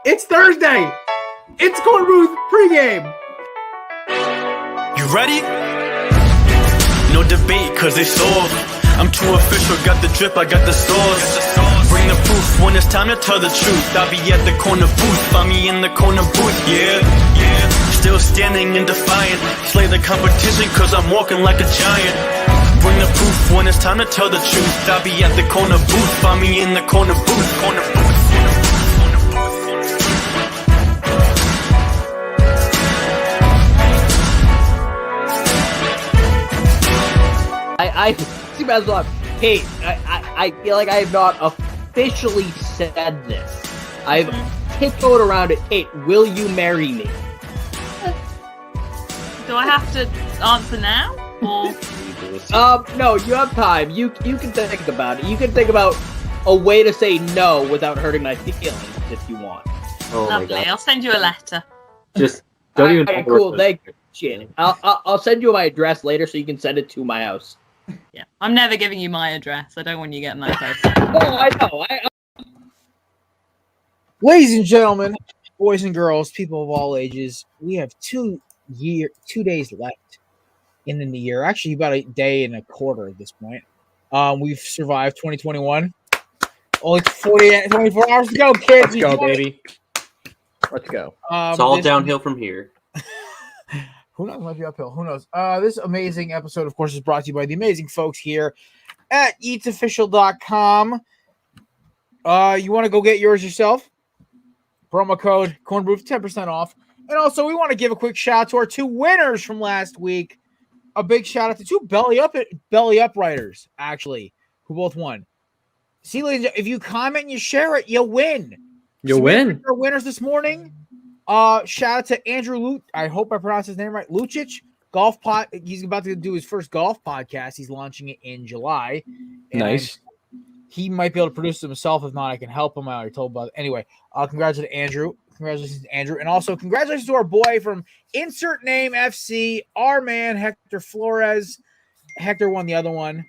It's Thursday. It's Korner Booth pregame. You ready? No debate, cause it's all. I'm too official, got the drip, I got the sauce. Bring the proof when it's time to tell the truth. I'll be at the corner booth, find me in the corner booth, yeah. Still standing and defiant. Slay the competition, cause I'm walking like a giant. Bring the proof when it's time to tell the truth. I'll be at the corner booth, find me in the corner booth, corner booth. I see as well. Hey, I feel like I have not officially said this. I've tiptoed around it. Kate, will you marry me? Do I have to answer now? Or No, you have time. You can think about it. You can think about a way to say no without hurting my feelings if you want. Oh my lovely. God. I'll send you a letter. Just don't even. Alright, cool. Thank you. Shit. I'll send you my address later so you can send it to my house. Yeah, I'm never giving you my address. I don't want you getting that close. Oh, I know. Ladies and gentlemen, boys and girls, people of all ages, we have 2 days left in the year. Actually, about a day and a quarter at this point. We've survived 2021. Only 24 hours to go, kids. Let's go, baby. Let's go. It's all downhill from here. Who knows? Might be uphill. Who knows? This amazing episode, of course, is brought to you by the amazing folks here at eatsofficial.com. You want to go get yours yourself? Promo code Cornbrew, 10% off. And also, we want to give a quick shout out to our 2 winners from last week. A big shout out to 2 belly up writers, actually, who both won. See, ladies, if you comment and you share it, you'll win. You'll win. Our winners this morning. Shout out to Andrew I hope I pronounced his name right. Lucic, golf pot. He's about to do his first golf podcast. He's launching it in July. And Nice. he might be able to produce it himself. If not, I can help him. I already told about it. Anyway, congratulations to Andrew. Congratulations to Andrew. And also congratulations to our boy from Insert Name FC, our man, Hector Flores. Hector won the other one.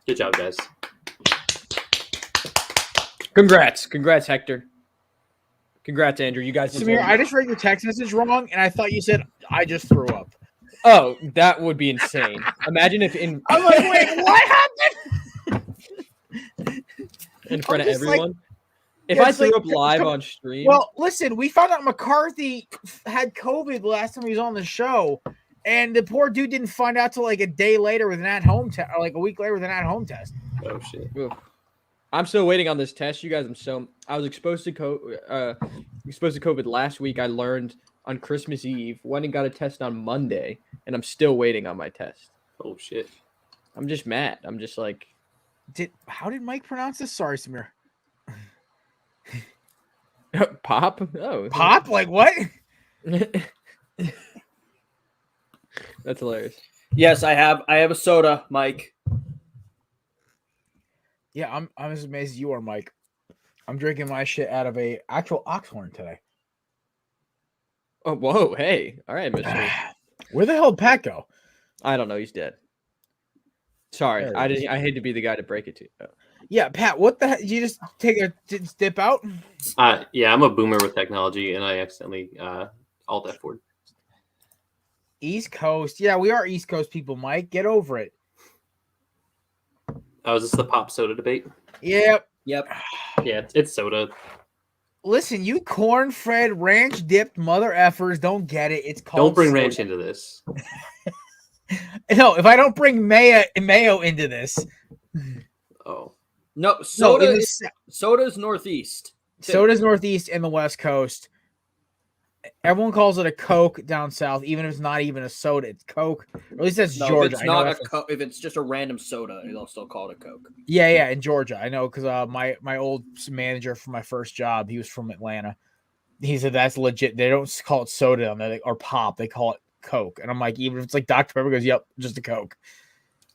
Good job, guys. Congrats, Hector. Congrats, Andrew. You guys. Samir, I just read your text message wrong, and I thought you said I just threw up. Oh, that would be insane. Imagine if I'm like, wait, what happened? in front of just like- everyone. If Yeah, I it's threw like- up live on stream. Well, listen, we found out McCarthy had COVID the last time he was on the show, and the poor dude didn't find out till like a day later with an at-home test, or like a week later with an at-home test. Oh shit. Oof. I'm still waiting on this test, you guys. I was exposed to COVID last week. I learned on Christmas Eve. Went and got a test on Monday, and I'm still waiting on my test. Oh shit. I'm just mad. I'm just like, How did Mike pronounce this? Sorry, Samir. pop. Oh, Pop? Like what? That's hilarious. Yes, I have a soda, Mike. Yeah, I'm as amazed as you are, Mike. I'm drinking my shit out of a actual oxhorn today. Oh, whoa, hey, all right, Mister. Where the hell did Pat go? I don't know. He's dead. Sorry, There I he is. didn't. I hate to be the guy to break it to you. Yeah, Pat, what the heck? Did you just dip out? Yeah, I'm a boomer with technology, and I accidentally alt F4. East Coast. Yeah, we are East Coast people, Mike. Get over it. Oh, is this the pop soda debate? Yep. Yep. Yeah, it's soda. Listen, you corn-fed, ranch-dipped mother effers don't get it. It's called Don't bring soda. ranch into this. No, if I don't bring mayo into this. Oh. No, No, soda. in the Soda's Northeast. Soda's Northeast and the West Coast. Everyone calls it a Coke down south, even if it's not even a soda. It's Coke. Or at least that's No, Georgia. if it's I know not a that's- Coke, if it's just a random soda, they'll still call it a Coke. Yeah, in Georgia. I know because my old manager for my first job, he was from Atlanta. He said that's legit. They don't call it soda on there or pop. They call it Coke. And I'm like, even if it's like Dr. Pepper, goes, yep, just a Coke.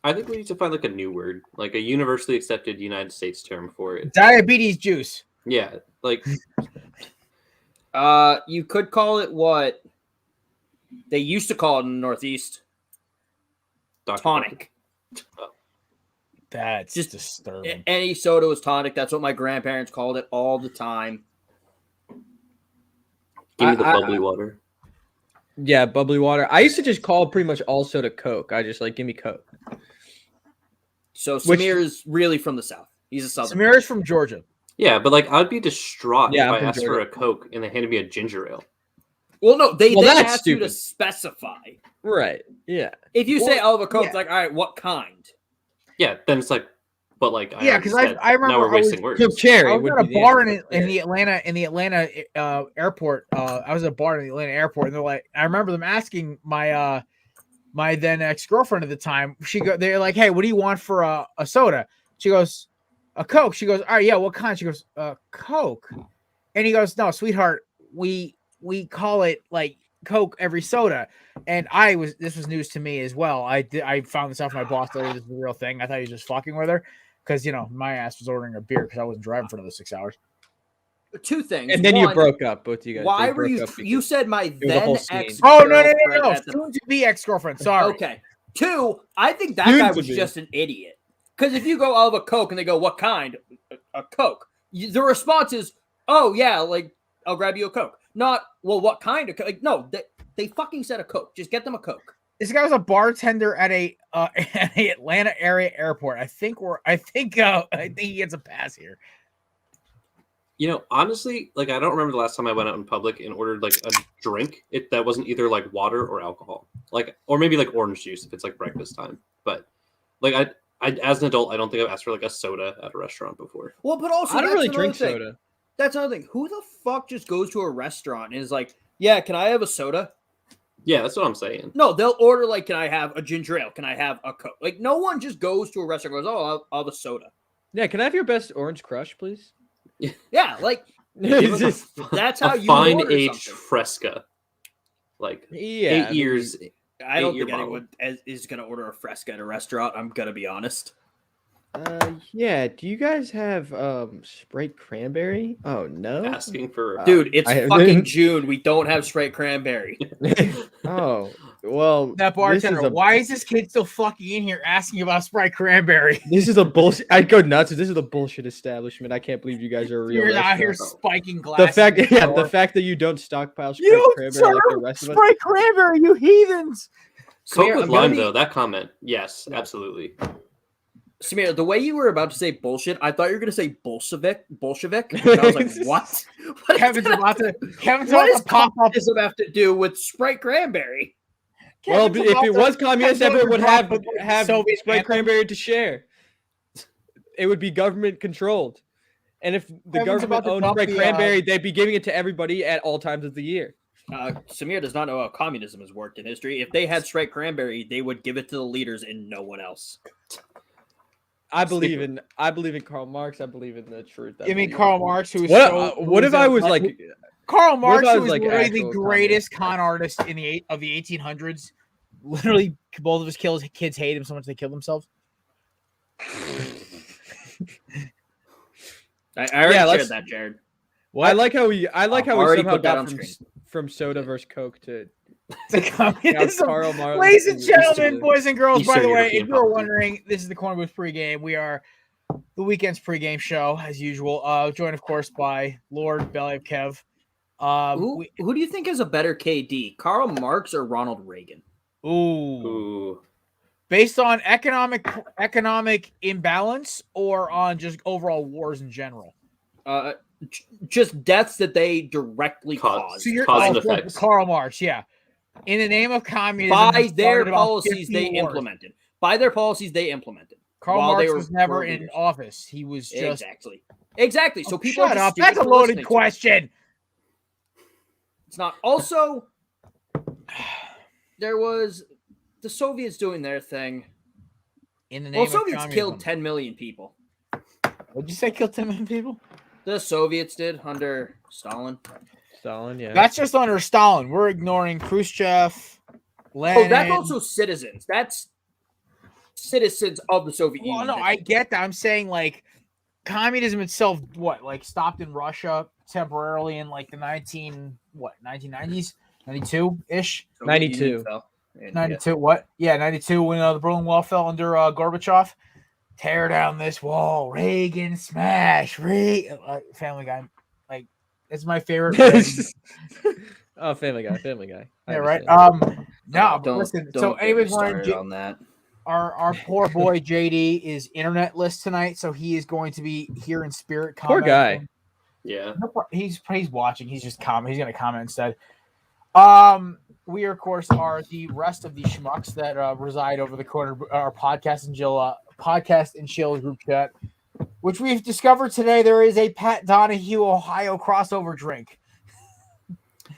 I think we need to find like a new word, like a universally accepted United States term for it. Diabetes juice. Yeah, like You could call it what they used to call it in the Northeast. Dr. Tonic. Oh. That's Just- disturbing. Any soda was tonic. That's what my grandparents called it all the time. Give me the I- bubbly water. Yeah, bubbly water. I used to just call pretty much all soda Coke. I just like give me Coke. So Which- Samir's really from the South. He's a Southern. Samir is from Georgia. Yeah, but like I'd be distraught Yeah, if I'm I from asked for Georgia. a Coke and they handed me a ginger ale. Well, no, they Well, then that's ask you to stupid. specify. Right. Yeah. If you say Well, I'll have a Coke, yeah. it's like, all right, what kind? Yeah, then it's like, but like Yeah, already 'cause I said, remember now we're I was- wasting words. Coke cherry. I was would at a be the bar answer. in the Atlanta airport. I was at a bar in the Atlanta airport, and they're like, I remember them asking my my then ex-girlfriend at the time. They're like, hey, what do you want for a soda? She goes, a Coke. She goes, all right, yeah, what kind? She goes, Coke. And he goes, no, sweetheart, we call it like Coke every soda. And this was news to me as well. I found this out from my boss later. This is the real thing. I thought he was just fucking with her because my ass was ordering a beer because I wasn't driving for another 6 hours. Two things. And then you One, broke up, both of you guys. Why They were broke you? up because- You said my was a whole then scene. ex. Oh no! Soon to be ex-girlfriend. Sorry. Okay. Two, I think that Soon guy to was be. just an idiot. Because if you go, I'll have a Coke, and they go, what kind? A Coke. The response is, oh, yeah, like, I'll grab you a Coke. Not, well, what kind of Coke? Like, no, they fucking said a Coke. Just get them a Coke. This guy was a bartender at a Atlanta area airport. I think he gets a pass here. You know, honestly, like I don't remember the last time I went out in public and ordered like a drink that wasn't either like water or alcohol, like or maybe like orange juice if it's like breakfast time. But like I as an adult, I don't think I've asked for like a soda at a restaurant before. Well, but also, I don't that's really another drink thing. soda. That's another thing. Who the fuck just goes to a restaurant and is like, yeah, can I have a soda? Yeah, that's what I'm saying. No, they'll order like, can I have a ginger ale? Can I have a Coke? Like, no one just goes to a restaurant and goes, oh, I'll have a soda. Yeah, can I have your best orange crush, please? Yeah, like, Give us that's a how you fine order aged something. Fresca, like Yeah, 8 years. I don't 8-year think anyone is going to order a Fresca at a restaurant. I'm going to be honest. Yeah. Do you guys have Sprite cranberry? Oh no. Asking for Dude, it's I- fucking June. We don't have straight cranberry. Oh well. That bartender. Why is this kid still fucking in here asking about Sprite cranberry? This is a bullshit. I'd go nuts. This is a bullshit establishment. I can't believe you guys are a real. You're out here restaurant. spiking glasses. The fact that you don't stockpile Sprite you cranberry don't like the serve rest of us. Sprite cranberry, you heathens. Coke Samir, with I'm gonna lime be- though. That comment, yes, absolutely. Samir, the way you were about to say bullshit, I thought you were going to say Bolshevik. And I was like, what? What Kevin's does about to what pop does up. communism have to do with Sprite cranberry? Well, Kevin's if about it to- was communist, Kevin's everyone would about have to have Soviet Sprite anthem. cranberry to share. It would be government controlled, and if the Kevin's government about to owned dump Sprite the, cranberry, they'd be giving it to everybody at all times of the year. Samir does not know how communism has worked in history. If they had Sprite cranberry, they would give it to the leaders and no one else. I believe in Karl Marx. I believe in the truth. You mean Karl Marx, who was What if I was like? Karl Marx I was, was like, literally the actual greatest con artist in the 1800s. Literally, both of his kids hate him so much they killed themselves. I already Yeah, shared let's- that, Jared. I like how we already somehow put that got on from screen. from soda versus Coke to The now communism. Karl Marx. Ladies and gentlemen, boys and girls, by Eastern the way, European if you're politics. wondering, this is the Korner Booth pregame. We are the weekend's pregame show, as usual. Joined, of course, by Lord Belly of Kev. Who do you think is a better KD, Karl Marx or Ronald Reagan? Ooh, Based on economic imbalance or on just overall wars in general? Just deaths that they directly caused. So you're Cause and effects. Karl Marx, yeah. In the name of communism, By he their started about policies 50 they wars. implemented. By their policies they implemented. Karl while they Marx were was never world in leaders. office. He was just Exactly. So Oh, people are shut just up. stupid That's a for loaded listening to it. question. It's not. Also, there was the Soviets doing their thing. In the name Well, of Soviets communism. killed 10 million people. What'd you say? Killed 10 million people? The Soviets did under Stalin. Stalin. Yeah. That's just under Stalin. We're ignoring Khrushchev, Lenin. Oh, that's also citizens. That's citizens of the Soviet Well, Union. no, I get that. I'm saying like communism itself, stopped in Russia temporarily in like the 1990s, 92 ish, Soviet 92. Union fell. And, 92. What? Yeah, 92 when the Berlin Wall fell under Gorbachev. tear down this wall, Reagan smash, Family Guy, like it's my favorite. Oh, Family Guy. I Yeah, right. understand. No, but don't listen. don't So, get me anyways, started on that. our poor boy JD is internetless tonight, so he is going to be here in spirit. Poor guy. Commenting. Yeah. He's watching. He's just comment. He's going to comment instead. We of course are the rest of the schmucks that reside over the corner. Our podcast and chill group chat, which we've discovered today. There is a Pat Donahue Ohio crossover drink.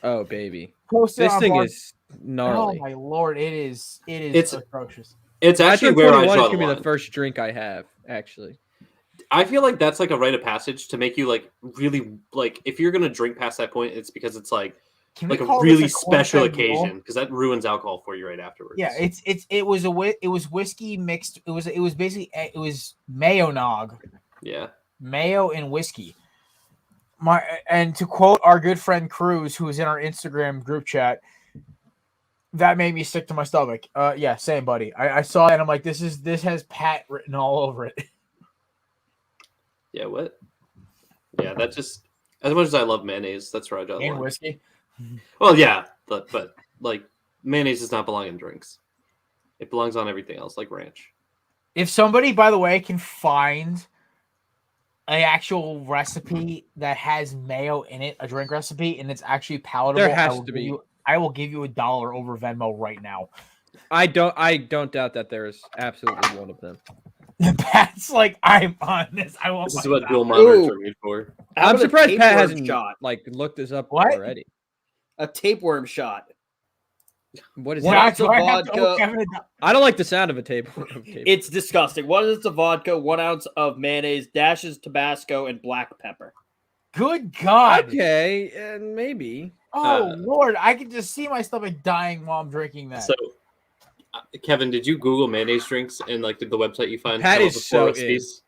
Oh baby, Posted this on thing Bar- is gnarly. Oh my lord, it is It's- atrocious. It's actually where I draw it's the gonna be line. the first drink I have. Actually, I feel like that's like a rite of passage to make you like really like if you're gonna drink past that point, it's because it's like Can we a call really this a special corn-fed mule? occasion because that ruins alcohol for you right afterwards. Yeah, it was whiskey mixed. It was basically it was mayo nog, Yeah. mayo and whiskey. And to quote our good friend Cruz, who is in our Instagram group chat, that made me sick to my stomach. Yeah, same buddy. I saw it and I'm like, this has Pat written all over it. Yeah, what? Yeah, that just as much as I love mayonnaise, that's where I draw the And line. whiskey. Well, yeah, but like mayonnaise does not belong in drinks. It belongs on everything else, like ranch. If somebody, by the way, can find an actual recipe that has mayo in it, a drink recipe, and it's actually palatable, There has to be. I will give you $1 over Venmo right now. I don't doubt that there is absolutely one of them. Pat's like, I'm on this. I want. This is my what dual $1. monitors are made for. How I'm about a surprised Pat tapeworm hasn't shot. like looked this up What? already. A tapeworm shot. What is What that? do I have to owe vodka. Kevin I don't like the sound of a tape. It's disgusting. 1 ounce of vodka, 1 ounce of mayonnaise, dashes Tabasco, and black pepper. Good God. Okay, and maybe. Oh, Lord. I can just see my stomach dying while I'm drinking that. So, Kevin, did you Google mayonnaise drinks and like did the website you find? Pat come up is with so 4 in. recipes?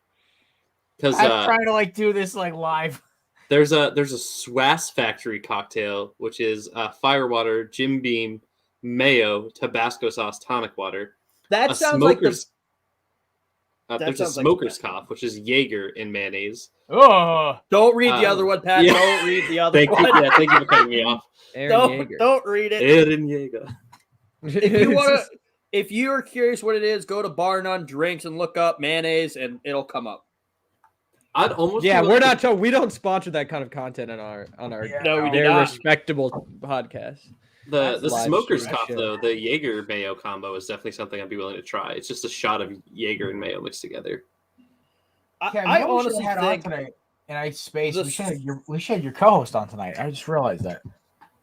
Because I'm trying to like do this like live. there's a Swass Factory cocktail, which is firewater, Jim Beam, mayo, Tabasco sauce, tonic water. That A sounds like the. smoker's that there's a sounds like smoker's the best. cough, which is Jaeger in mayonnaise. Oh, Don't read the other one, Pat. yeah. Don't read the other Thank one. you, yeah, thank you for cutting me off. Aaron Don't, Yeager. don't read it. Aaron Jaeger. If you want to, if you are curious what it is, go to Bar None Drinks and look up mayonnaise, and it'll come up. I'd almost Yeah, be we're willing not. We don't sponsor that kind of content on our Yeah, No, we do very not. respectable podcast. The live smoker's stream cough show. though, the Jaeger mayo combo is definitely something I'd be willing to try. It's just a shot of Jaeger and mayo mixed together. Kevin, I you know what we honestly should've had on think tonight, and I spaced. the- We should have your co-host on tonight. I just realized that.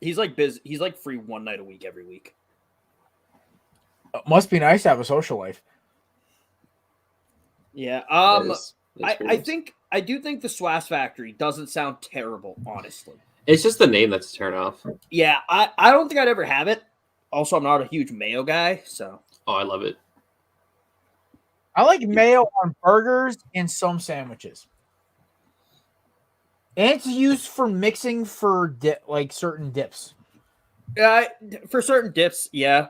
he's like busy. He's like free 1 night a week every week. It must be nice to have a social life. Yeah. It is. It's pretty nice. I do think the Swass Factory doesn't sound terrible, honestly. It's just the name that's a turn off. Yeah, I don't think I'd ever have it. Also, I'm not a huge mayo guy, so Oh, I love it. I like mayo on burgers and some sandwiches. And it's used for mixing for like certain dips. for certain dips, yeah.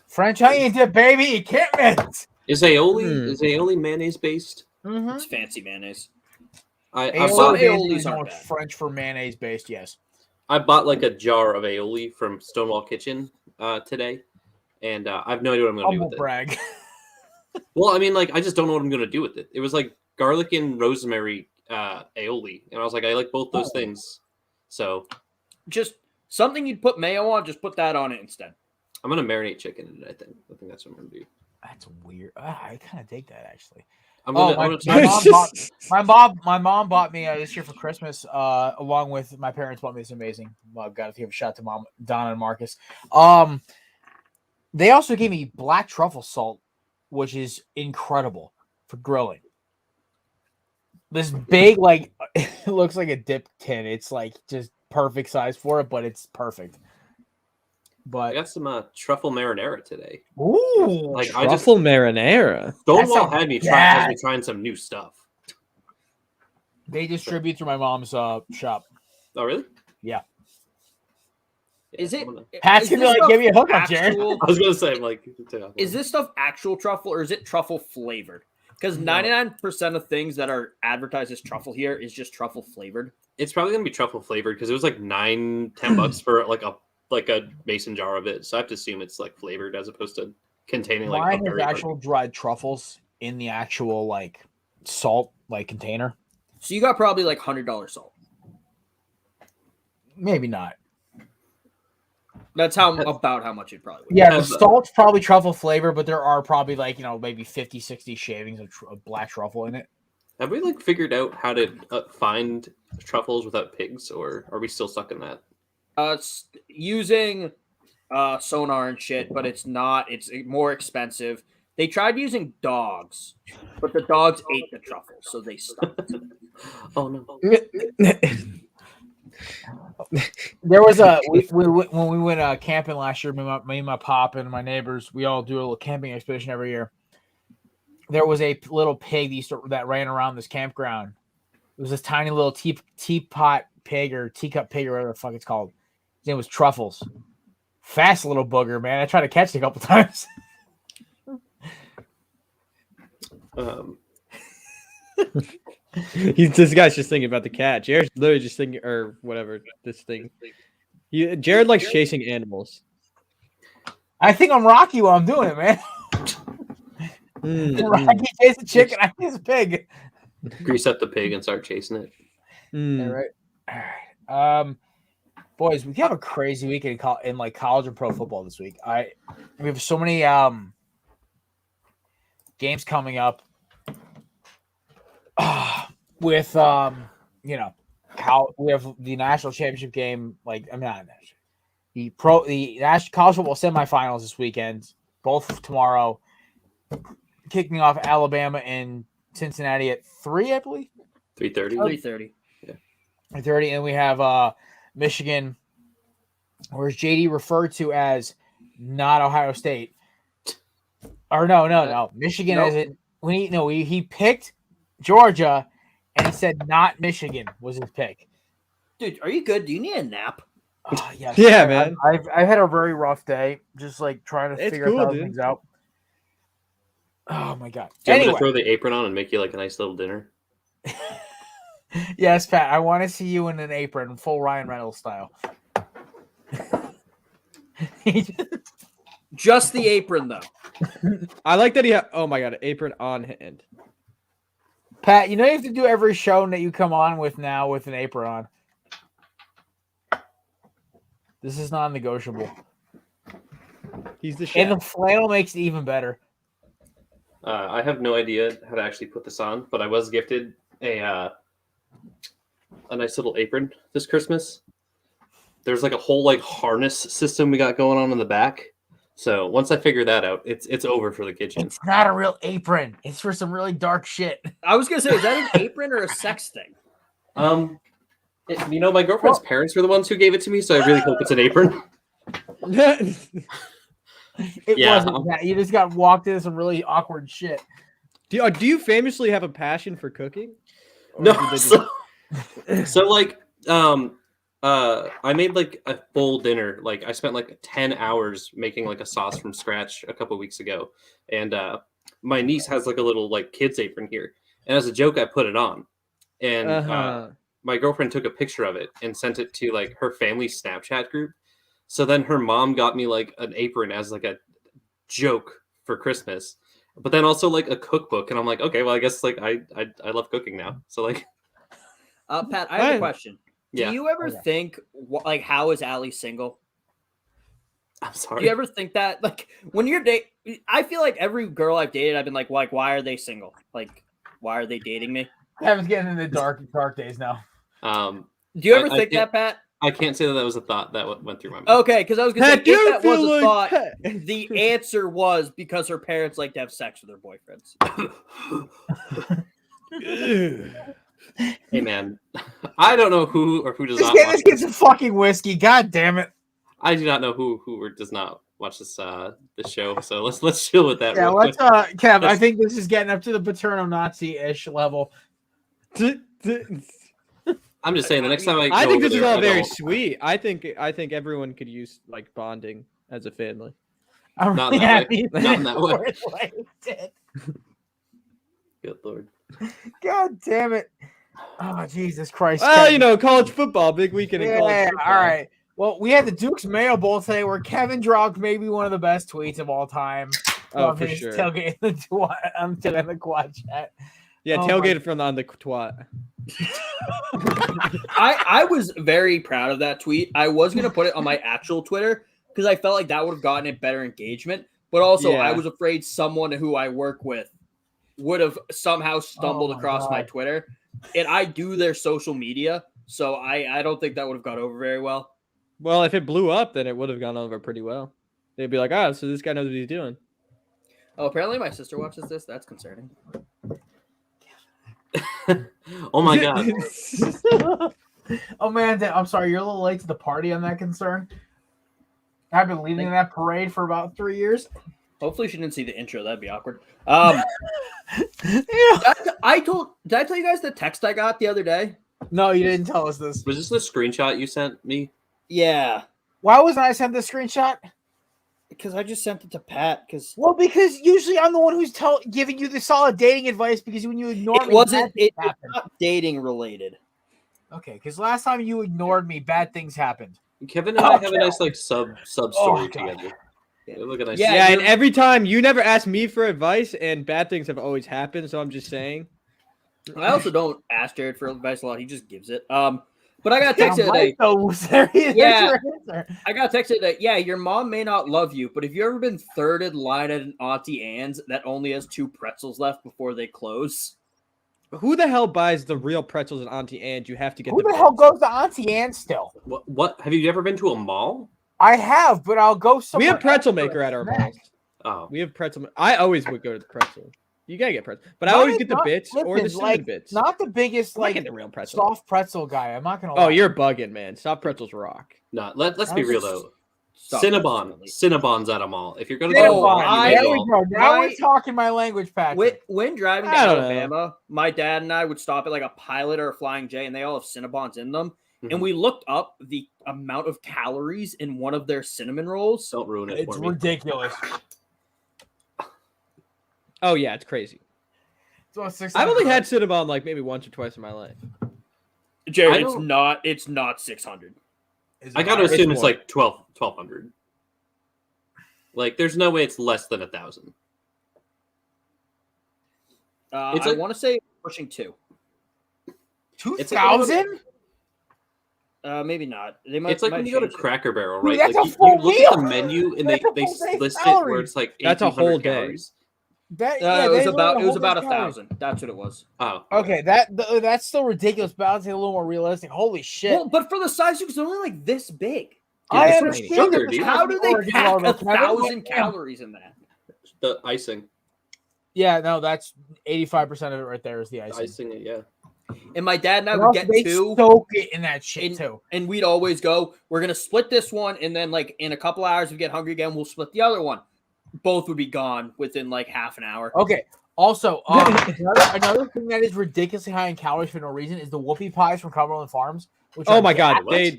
French onion dip, baby. You can't miss. Is aioli mayonnaise based? Mm-hmm. It's fancy mayonnaise. I Some bought, aiolis is aren't more bad. French for mayonnaise based, yes. I bought like a jar of aioli from Stonewall Kitchen today, and I have no idea what I'm going to do Humble with brag. it. Well, I mean, like I just don't know what I'm going to do with it. It was like garlic and rosemary aioli, and I was like, I like both those things, so Just something you'd put mayo on, just put that on it instead. I'm going to marinate chicken in it. I think that's what I'm going to do. That's weird. I kind of dig that actually. I'm Oh, going to my try. my mom bought me this year for Christmas, along with my parents bought me this amazing mug. Got to give a shout out to Mom, Donna and Marcus. They also gave me black truffle salt, which is incredible for grilling. This big, like, it looks like a dip tin. It's like just perfect size for it, but it's perfect. I But got some truffle marinara today. ooh, Like I just Truffle marinara. Stonewall sounds had me bad. trying some new stuff. they distribute through my mom's shop. Oh, really? Yeah. Yeah, Is it? I'm gonna- Pat's is gonna this be like, stuff give me a hookup, Jared. actual- I was gonna say, I'm like, Is this stuff actual truffle or is it truffle flavored? Because 99% of things that are advertised as truffle here is just truffle flavored. It's probably gonna be truffle flavored because it was like $10 for like a mason jar of it. So I have to assume it's like flavored as opposed to containing like Mine a has very actual dried truffles in the actual like salt like container. So you got probably like $100 salt. Maybe not. That's about how much it probably would. Yeah, the salt's probably truffle flavor, but there are probably like, maybe 50, 60 shavings of black truffle in it. Have we like figured out how to find truffles without pigs, or are we still stuck in that? Using sonar and shit, but it's not. It's more expensive. They tried using dogs, but the dogs ate the truffles, so they stopped. Oh no! There was when we went camping last year, me and my pop and my neighbors, we all do a little camping expedition every year. There was a little pig that ran around this campground. It was this tiny little teapot pig or teacup pig or whatever the fuck it's called. His name was Truffles. Fast little booger, man. I tried to catch it a couple times. This guy's just thinking about the cat. Jared's literally just thinking, or whatever, this thing. Jared likes chasing animals. I think I'm Rocky while I'm doing it, man. Rocky chased a chicken. I chased a pig. Grease up the pig and start chasing it. All right. All right. Boys, we have a crazy week in like college and pro football this week. We have so many games coming up. With we have the national championship game, the national college football semifinals this weekend, both tomorrow, kicking off Alabama and Cincinnati at 3, I believe. 3:30. 3:30. Yeah. 3:30, and we have Michigan, or is JD referred to as not Ohio State. Or no. Michigan isn't. He picked Georgia, and he said not Michigan was his pick. Dude, are you good? Do you need a nap? Yes. Yeah, man. I've had a very rough day, just like trying to figure things out. Oh my god. Do you want me to throw the apron on and make you like a nice little dinner? Yes, Pat. I want to see you in an apron, full Ryan Reynolds style. Just the apron, though. I like that he had. Oh my god, an apron on hand. Pat, you have to do every show that you come on with now with an apron on. This is non-negotiable. He's the chef. And the flannel makes it even better. I have no idea how to actually put this on, but I was gifted a nice little apron this Christmas. There's like a whole like harness system we got going on in the back. So once I figure that out, it's over for the kitchen. It's not a real apron. It's for some really dark shit. I was gonna say, is that an apron or a sex thing? My girlfriend's parents were the ones who gave it to me, so I really hope it's an apron. It wasn't that. You just got walked into some really awkward shit. Do you famously have a passion for cooking? Or No. did they just- I made like a full dinner. Like I spent like 10 hours making like a sauce from scratch a couple weeks ago. And my niece has like a little like kids apron here. And as a joke, I put it on. And my girlfriend took a picture of it and sent it to like her family Snapchat group. So then her mom got me like an apron as like a joke for Christmas, but then also like a cookbook. And I'm like, okay, well, I guess like I love cooking now. So like, Pat, I have a question. Do Yeah. you ever think like, how is Allie single? I'm sorry. Do you ever think that like when you're I feel like every girl I've dated, I've been like, why are they single? Like, why are they dating me? Kevin's getting into dark days now. Do you ever think that, Pat? I can't say that was a thought that went through my mind. Okay, because I was going to say, Pat, if that was a thought, Pat. the answer was because her parents like to have sex with their boyfriends. Hey, man. I don't know who or who does not Let's get some fucking whiskey. God damn it. I do not know who or does not watch this show. So let's chill with that. Yeah, real let's quick. Kev, I think this is getting up to the paterno-Nazi-ish level. I'm just saying the next time I go think over this is there, all I very don't- sweet. I think everyone could use like bonding as a family. I'm Not really that happy. way. Not in that way. That's it. Good lord. God damn it. Oh, Jesus Christ. Well, Kevin. you know, college football, big weekend in college Yeah, football. all right. Well, we had the Duke's Mayo Bowl today where Kevin dropped maybe one of the best tweets of all time. Oh, From for his sure. Tailgate in the quad chat. Yeah, Oh, tailgated from on the twat. I was very proud of that tweet. I was going to put it on my actual Twitter because I felt like that would have gotten it better engagement. But also, I Yeah. was afraid someone who I work with would have somehow stumbled my across my God. Twitter. And I do their social media, so I don't think that would have gone over very well. Well, if it blew up, then it would have gone over pretty well. They'd be like, "Oh, so this guy knows what he's doing." Oh, apparently my sister watches this. That's concerning. Oh my god. Oh, man. I'm sorry. You're a little late to the party on that concern. I've been leading that parade for about 3 years. Hopefully she didn't see the intro. That'd be awkward. Yeah. Did I tell you guys the text I got the other day? No, you didn't tell us this. Was this the screenshot you sent me? Yeah, Why wasn't I sent the screenshot? because I just sent it to Pat. Because Well, because usually I'm the one who's giving you the solid dating advice because when you ignore it me, wasn't. bad things It's happen. not dating related. Okay, because last time you ignored me, bad things happened. Kevin and I have a nice like sub story God. together. Yeah, look at nice. Yeah, Yeah, and you're- every time you never ask me for advice, and bad things have always happened. So I'm just saying. I also don't ask Jared for advice a lot. He just gives it. But I got a text the I'm other day. right, though. There's Yeah. your answer. I got texted that, yeah, your mom may not love you, but have you ever been third in line at an Auntie Anne's that only has 2 pretzels left before they close? Who the hell buys the real pretzels at Auntie Anne's? You have to get Who the the hell bits. goes to Auntie Anne still? What? Have you ever been to a mall? I have, but I'll go We somewhere. have pretzel else for a maker at our snack. malls. Oh, We have pretzel. I always would go to the pretzel. You gotta get pretzel, but I always Mine get is the not- bits or the listen, cinnamon like, bits. Not the biggest, I'm not like, getting the real pretzel. soft pretzel guy. I'm not gonna. Oh, lie. you're bugging, man. Soft pretzels rock. no. Let's be I'm real just- though. Stop. Cinnabon's at a mall. If you're gonna Oh, go to a mall, I- you There go we to a go. mall. Now we're My- talking my language, Patrick. When driving to I don't know. Alabama, my dad and I would stop at like a Pilot or a Flying J, and they all have Cinnabons in them. Mhm. And we looked up the amount of calories in one of their cinnamon rolls. Don't ruin it It's for me. ridiculous. Oh yeah, it's crazy. So it's I've only 600. had Cinnabon like maybe once or twice in my life. Jared, I it's don't- not. It's not 600. Is it I gotta hard? assume It's it's more. like 1,200. Like, there's no way it's less than 1,000. It's I like- want to say pushing 2. It's like when you go to- 2,000? Maybe not. They might. It's like might when you go to change it. Cracker Barrel, Dude, right? that's Like a you full look meal. at the menu and That's a they full day's list it where calories. it's like That's a 1,800 whole day. calories. That, it they was literally about. It was hold about those calories. 1,000. That's what it was. Oh, Okay, that's still ridiculous, but I'll say a little more realistic. Holy shit! Well, but for the size, it's only like this big. Yeah, I it's understand. sugar, that the dude. size How of do the they Oregon pack logo, Kevin, 1,000 but- calories in that? the icing, Yeah, no, that's 85% of it right there is the icing. yeah. And my dad and I And would also, get they 2. soak it in that shit And- too. And we'd always go, we're going to split this one. And then, like, in a couple hours, we get hungry again, we'll split the other one. Both would be gone within, like, half an hour. Okay. Also, another thing that is ridiculously high in calories for no reason is the whoopie pies from Cumberland Farms. Which Oh are my god, what?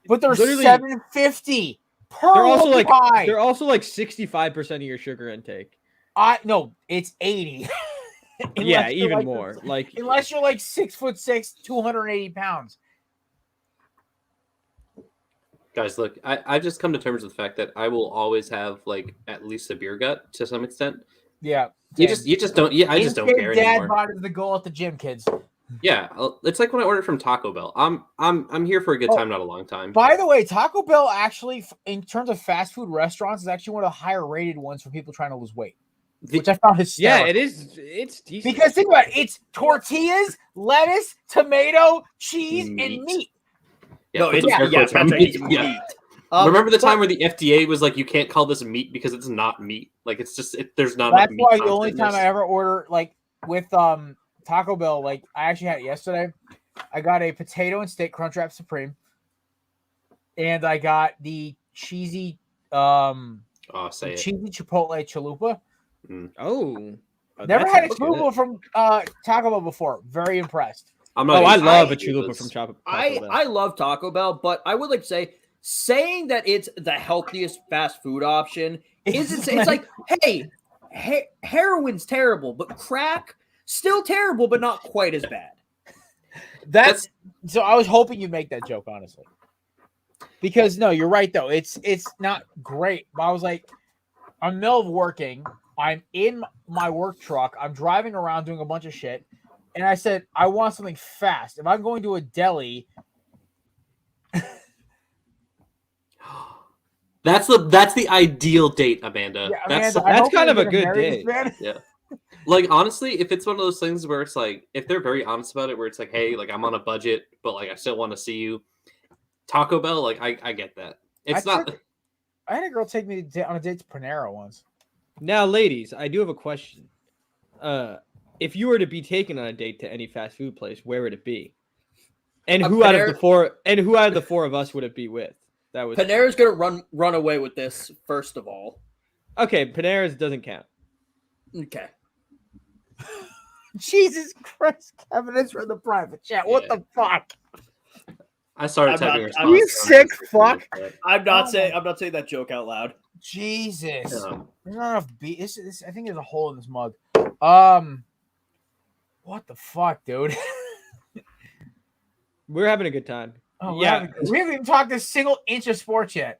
but they're literally- $7.50 per they're also whoopie like pie. they're also like 65% of your sugar intake. No, it's 80. Yeah, Unless you're even like more. this- Like Unless you're like 6'6", 280 pounds. Guys, look, I've just come to terms with the fact that I will always have like at least a beer gut to some extent. Yeah. You just don't. Yeah, I just don't care Dad anymore. bod is the goal at the gym, kids. Yeah, it's like when I ordered from Taco Bell. I'm here for a good time, not a long time. By the way, Taco Bell actually, in terms of fast food restaurants, is actually one of the higher rated ones for people trying to lose weight, which I found hysterical. yeah, it is. It's decent. Because think about it, it's tortillas, lettuce, tomato, cheese, and Meat. meat. Yeah, No, put it's, some air yeah, quotes around Patrick, it's meat. Yeah. meat. Remember the time but- where the FDA was like, "You can't call this meat because it's not meat." Like it's just there's not. That's enough meat why the only content in time I this. ever order like with Taco Bell, like I actually had it yesterday. I got a potato and steak Crunchwrap Supreme, and I got the cheesy Say it. cheesy chipotle chalupa. Oh, Never that had a sounds good. chalupa from Taco Bell before. Very impressed. I'm Oh, not. I even- love a do chalupa this. from Taco I Bell. love Taco Bell, but I would like to say saying that it's the healthiest fast food option isn't. It's like, hey, heroin's terrible, but crack Still terrible, but not quite as bad. That's so. I was hoping you'd make that joke, honestly, because no, you're right though. It's not great. But I was like, I'm in the middle of working. I'm in my work truck. I'm driving around doing a bunch of shit, and I said I want something fast. If I'm going to a deli, That's the ideal date, Amanda. yeah, Amanda, that's hope kind you're of a gonna good marry this date. man. Yeah. Like, honestly, if it's one of those things where it's like, if they're very honest about it, where it's like, hey, like, I'm on a budget, but like, I still want to see you. Taco Bell, like, I get that. It's not. I had a girl take me on a date to Panera once. Now, ladies, I do have a question. If you were to be taken on a date to any fast food place, where would it be? And who out of the four? And who out of the four of us would it be with? That was Panera's gonna run away with this first of all. okay. Panera's doesn't count. Okay. Jesus Christ, Kevin, it's from the private chat. What the fuck? I started I'm typing not- responses. You sick fuck. I'm not saying that joke out loud. Jesus. Yeah. There's not enough beat. This, I think there's a hole in this mug. What the fuck, dude? We're having a good time. Oh, Yeah. we haven't even talked a single inch of sports yet.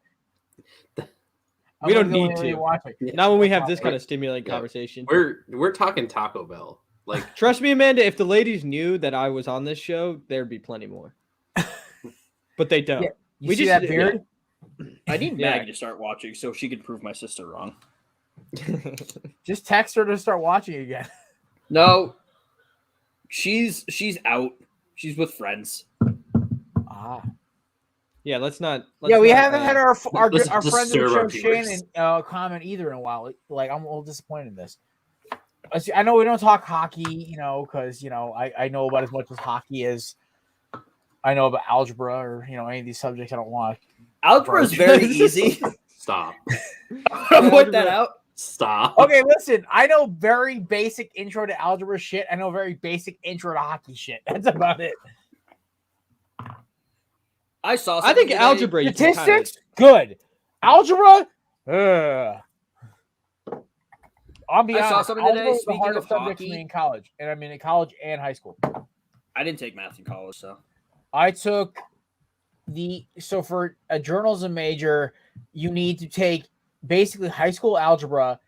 We don't I'm gonna need go to. watch it. Not when we have this kind of stimulating Yeah. conversation. We're talking Taco Bell. Like, Trust me, Amanda, if the ladies knew that I was on this show, there'd be plenty more. But they don't. Yeah. You We see just- that beard? I need Yeah. Maggie to start watching so she can prove my sister wrong. Just text her to start watching again. No, she's out. She's with friends. Ah. Yeah, let's not. Yeah, we not, haven't had our let's friends of the disturb show our viewers. Shannon comment either in a while. Like, I'm a little disappointed in this. I know we don't talk hockey, because I know about as much as hockey as I know about algebra or any of these subjects I don't want. Algebra is very easy. stop. I'll point that out. Stop. Okay, listen. I know very basic intro to algebra shit. I know very basic intro to hockey shit. That's about it. I saw. I think something today. algebra. You can Statistics, good. Algebra, I'll be I saw honest. something today, Algebra was the speaking hardest of subject for hockey. me in college, and I mean in college and high school. I didn't take math in college, so I took so for a journalism major, you need to take basically high school algebra,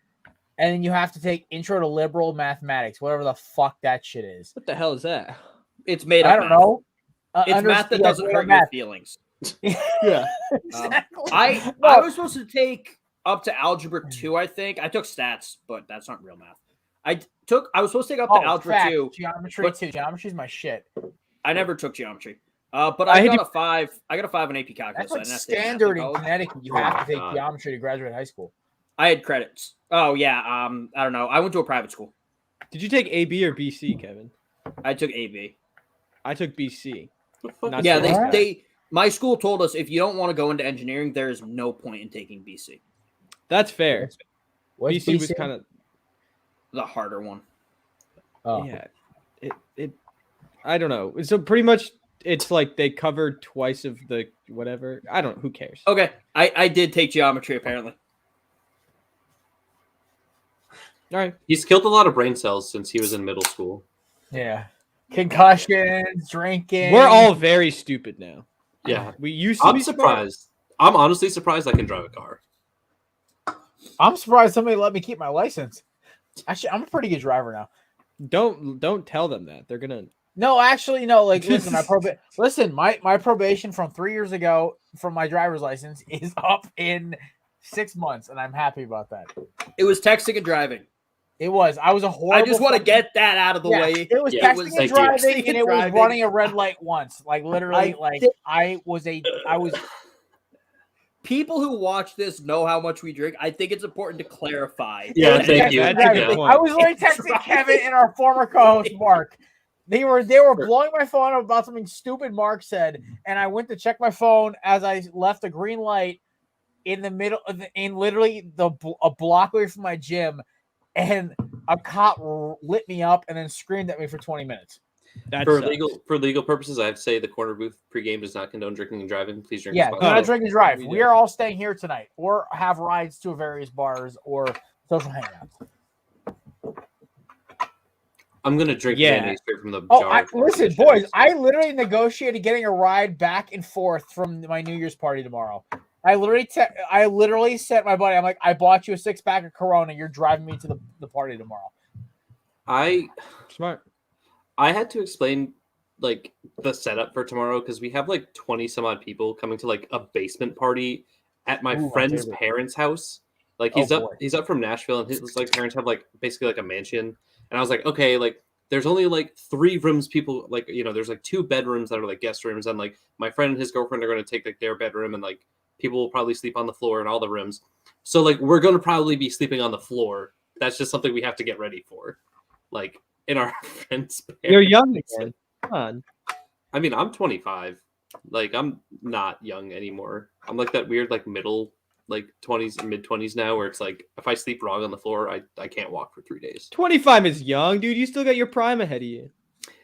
and then you have to take intro to liberal mathematics, whatever the fuck that shit is. What the hell is that? it's made up. I don't know. It's math that doesn't hurt your feelings. Yeah. Exactly. I No. was supposed to take up to algebra 2, I think. I took stats, but that's not real math. I was supposed to take up to algebra fact, 2. Geometry but- too. Geometry's my shit. I never took geometry. But I I had got a 5. I got a 5 in AP calculus. That's I like didn't have to take math standard in college. Connecticut. You Oh have my to take God. geometry to graduate high school. I had credits. Oh yeah. I don't know. I went to a private school. Did you take AB or BC, Kevin? I took AB. I took BC. What the fuck Not is Yeah, wrong so with bad. they my school told us if you don't want to go into engineering, there is no point in taking BC. That's fair. What's BC was kind of The harder one. Oh. yeah. It I don't know. So pretty much it's like they covered twice of the whatever. I don't. Who cares? Okay. I did take geometry apparently. All right. He's killed a lot of brain cells since he was in middle school. Yeah. Concussions, drinking. We're all very stupid now. Yeah. We used to I'm be smart. surprised. I'm honestly surprised I can drive a car. I'm surprised somebody let me keep my license. Actually, I'm a pretty good driver now. Don't tell them that. They're gonna. No, actually, no. Like, listen, my probation from 3 years ago from my driver's license is up in 6 months, and I'm happy about that. It was texting and driving. It was. I was a horrible. I just want to fucking- get that out of the Yeah, way. It was Yeah, texting was and like driving, texting and it was driving. running a red light once. Like literally, I was. People who watch this know how much we drink. I think it's important to clarify. Yeah, It was thank texting you. and That's a driving. good point. I was literally texting Kevin and our former co-host Mark. They were blowing my phone up about something stupid Mark said, and I went to check my phone as I left a green light in the middle of in literally a block away from my gym, and a cop lit me up and then screamed at me for 20 minutes. That For sucks. legal purposes, I have to say the corner booth pregame does not condone drinking and driving. Please drink Yeah, do responsibly. not drink and drive. we We do. are all staying here tonight, or have rides to various bars or social hangouts. I'm gonna drink Yeah. mayonnaise straight from the Oh, jar. listen, boys, I literally negotiated getting a ride back and forth from my New Year's party tomorrow. I literally sent my buddy, I'm like, I bought you a 6-pack of Corona. You're driving me to the party tomorrow. Smart. I had to explain like the setup for tomorrow because we have like 20 some odd people coming to like a basement party at my Ooh, friend's favorite. parents' house. Like Oh, boy. he's up from Nashville, and his like parents have like basically like a mansion. And I was like, okay, like there's only like 3 rooms. People like there's like 2 bedrooms that are like guest rooms, and like my friend and his girlfriend are going to take like their bedroom, and like people will probably sleep on the floor in all the rooms. So like we're going to probably be sleeping on the floor. That's just something we have to get ready for, like in our friend's parents. You're young again. Come on. I mean, I'm 25. Like, I'm not young anymore. I'm like that weird, like middle, like 20s, mid 20s now, where it's like if I sleep wrong on the floor, I can't walk for 3 days. 25 is young, dude. You still got your prime ahead of you.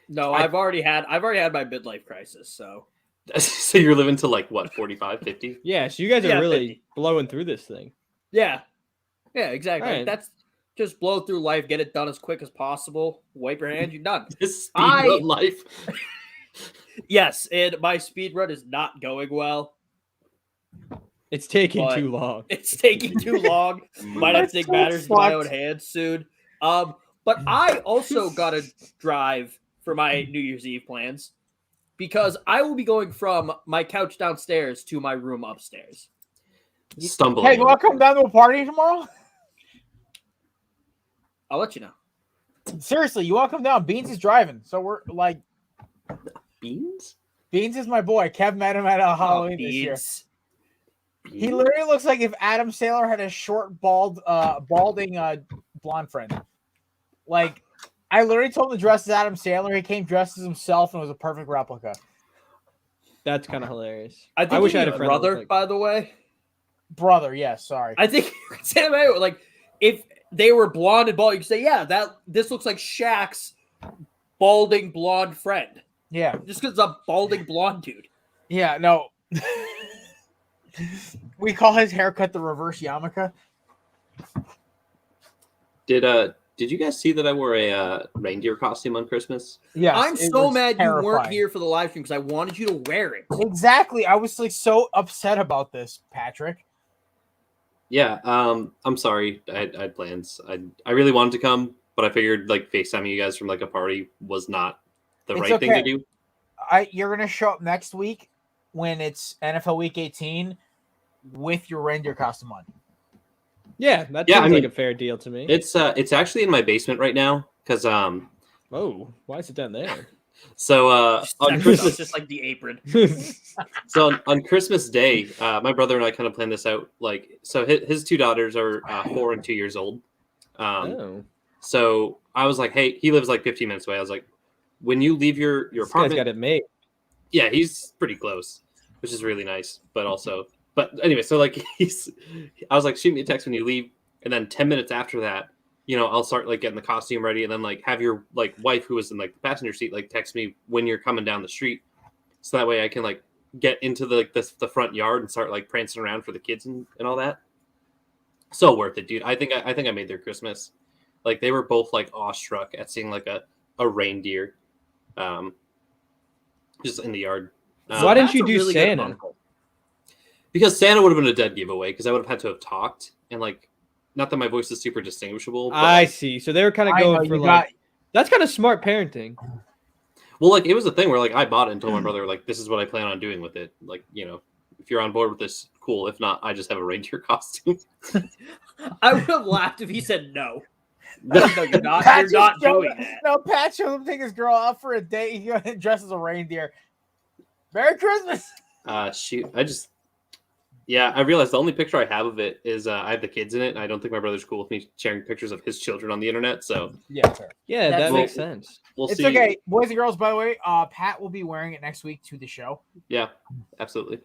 No, I've already had my midlife crisis. So So you're living to like what, 45, 50? Yeah, so you guys are Yeah, really 50. blowing through this thing. yeah, exactly. Alright. That's just blow through life, get it done as quick as possible. Wipe your hands, you're done. This speed I- run life. Yes, and my speed run is not going well. It's taking But- too long. It's taking too long. Might have to take so matters into my own fucked. hands soon. But I also gotta drive for my New Year's Eve plans because I will be going from my couch downstairs to my room upstairs. Stumbling. Hey, you want to come down to a party tomorrow? I'll let you know. Seriously, you want to come down? Beans is driving. So we're like, Beans? Beans is my boy. Kev met him at Halloween this year. Beans. He literally looks like if Adam Sandler had a short, balding blonde friend. Like, I literally told him to dress as Adam Sandler. He came dressed as himself and was a perfect replica. That's kind of hilarious. I think wish you I had a mean friend that looked brother, like by the way. Brother, yes, sorry. I think you could say that, like if they were blonde and bald, you could say, yeah, this looks like Shaq's balding blonde friend. Yeah, Just because it's a balding blonde dude. yeah, no. We call his haircut the reverse yarmulke. Did you guys see that I wore a reindeer costume on Christmas? Yes, I'm it so was mad you weren't terrifying. here for the live stream because I wanted you to wear it. Exactly. I was like so upset about this, Patrick. Yeah, I'm sorry. I had plans. I really wanted to come, but I figured like FaceTiming you guys from like a party was not the It's right thing to okay. do. You're gonna show up next week when it's NFL Week 18 with your reindeer costume on. Yeah, that Yeah, seems I mean, like a fair deal to me. It's actually in my basement right now because Oh, why is it down there? so on Christmas Just like the apron. so on Christmas Day, my brother and I kind of planned this out. Like, so his 2 daughters are 4 and 2 years old. Oh, So I was like, hey, he lives like 15 minutes away. I was like, when you leave your this guy's apartment, got it made. yeah, he's pretty close, which is really nice. But anyway, so like I was like, shoot me a text when you leave, and then 10 minutes after that, I'll start like getting the costume ready, and then like have your like wife who was in like the passenger seat like text me when you're coming down the street, so that way I can like get into the front yard and start like prancing around for the kids and all that. So worth it, dude. I think I made their Christmas. Like they were both like awestruck at seeing like a reindeer, just in the yard. Why didn't That's you a do really good Santa? uncle. Because Santa would have been a dead giveaway because I would have had to have talked and like, not that my voice is super distinguishable. But, I see. So they were kind of I know, going for you like that's kind of smart parenting. well, like it was a thing where like I bought it and told my brother like this is what I plan on doing with it. Like if you're on board with this, cool. If not, I just have a reindeer costume. I would have laughed if he said no. No, you're not. Pat You're not just showed- doing that. No, Pat showed him take his girl out for a date. He got dressed as a reindeer. Merry Christmas. Shoot, I realized the only picture I have of it is I have the kids in it. And I don't think my brother's cool with me sharing pictures of his children on the internet. So Yeah, fair. Yeah, That's- that makes sense. we'll It's see. okay, boys and girls. By the way, Pat will be wearing it next week to the show. Yeah, absolutely.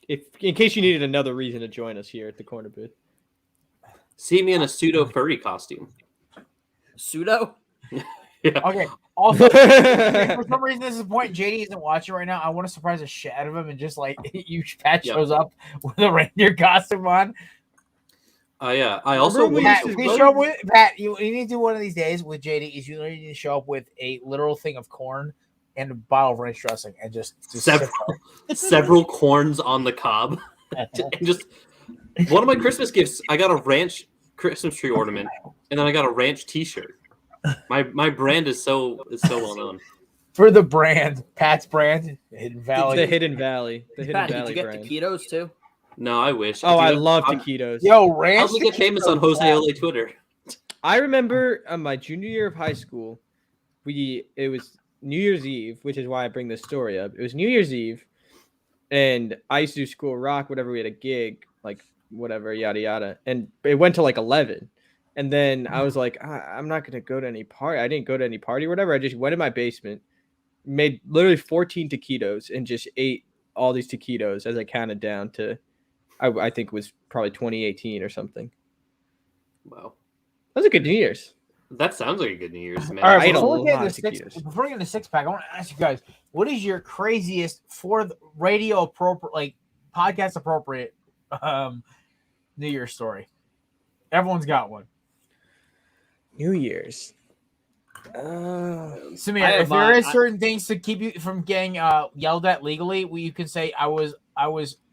If in case you needed another reason to join us here at the corner booth. See me in a pseudo furry costume. Pseudo? Yeah. Okay. Also, if for some reason this is the point JD isn't watching right now, I want to surprise the shit out of him and just like Pat Yep. shows up with a reindeer costume on. Yeah. I also Remember when Pat, used to please vote? show up with Pat. You need to do one of these days with JD. Is you need to show up with a literal thing of corn and a bottle of ranch dressing, and just several corns on the cob, and just one of my Christmas gifts. I got a ranch Christmas tree ornament, and then I got a ranch T-shirt. My brand is so well known. for the brand, Pat's brand, Hidden Valley. The Hidden Valley. The Hidden Pat, did Valley you get brand. taquitos too? No, I wish. Oh, I Dude, love I'm- taquitos. Yo, How ranch. did we get famous on Jose taquitos, Ole Twitter? I remember my junior year of high school, it was New Year's Eve, which is why I bring this story up. It was New Year's Eve, and I used to do school rock, whatever. We had a gig, like whatever, yada yada, and it went to like 11. And then I was like, I'm not gonna go to any party. I didn't go to any party, or whatever. I just went in my basement, made literally 14 taquitos, and just ate all these taquitos as I counted down to, I think it was probably 2018 or something. Wow, That was a good New Year's. that sounds like a good New Year's, man. All I right, ate a before we get lot into of six, taquitos. before we get into six pack, I want to ask you guys, what is your craziest for the radio appropriate, like podcast appropriate, New Year's story? Everyone's got one. New Year's. Samir, I have if there is mine. certain things to keep you from getting yelled at legally, you can say I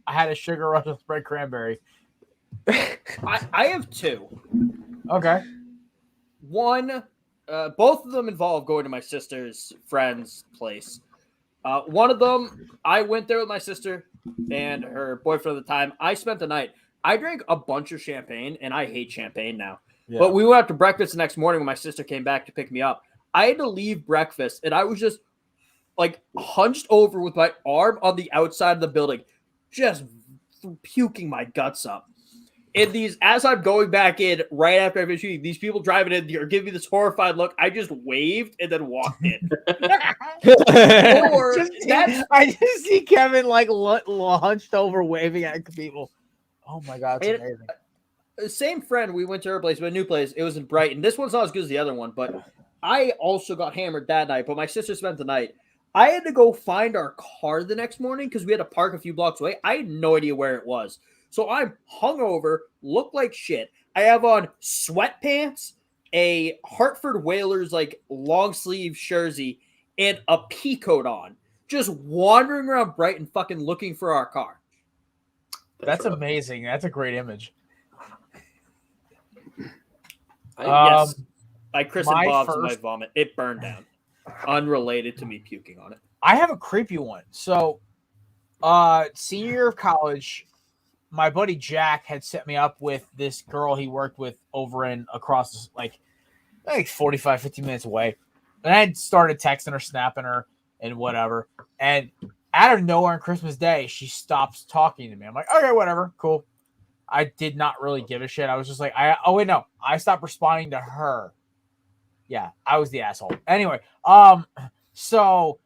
had a sugar rush with red cranberry. I have two. Okay. One, both of them involve going to my sister's friend's place. One of them, I went there with my sister and her boyfriend at the time. I spent the night. I drank a bunch of champagne, and I hate champagne now. Yeah. But we went out to breakfast the next morning when my sister came back to pick me up. I had to leave breakfast, and I was just like hunched over with my arm on the outside of the building, just puking my guts up. And as I'm going back in right after I finished eating, these people driving in are giving me this horrified look. I just waved and then walked in. Or I just see Kevin like hunched over waving at people. Oh my god, it's And- amazing. Same friend, we went to her place, but a new place. It was in Brighton. This one's not as good as the other one, but I also got hammered that night. But my sister spent the night. I had to go find our car the next morning because we had to park a few blocks away. I had no idea where it was. So I'm hungover, look like shit. I have on sweatpants, a Hartford Whalers like long sleeve jersey, and a pea coat on. Just wandering around Brighton fucking looking for our car. That's rough. amazing. That's a great image. Yes. I christened my Bob's in my first- vomit. It burned down. Unrelated to me puking on it. I have a creepy one. So, senior year of college, my buddy Jack had set me up with this girl he worked with over in across like 45, 50 minutes away. And I had started texting her, snapping her, and whatever. And out of nowhere on Christmas Day, she stops talking to me. I'm like, okay, whatever, cool. I did not really give a shit. I was just like, I stopped responding to her. Yeah, I was the asshole. Anyway, so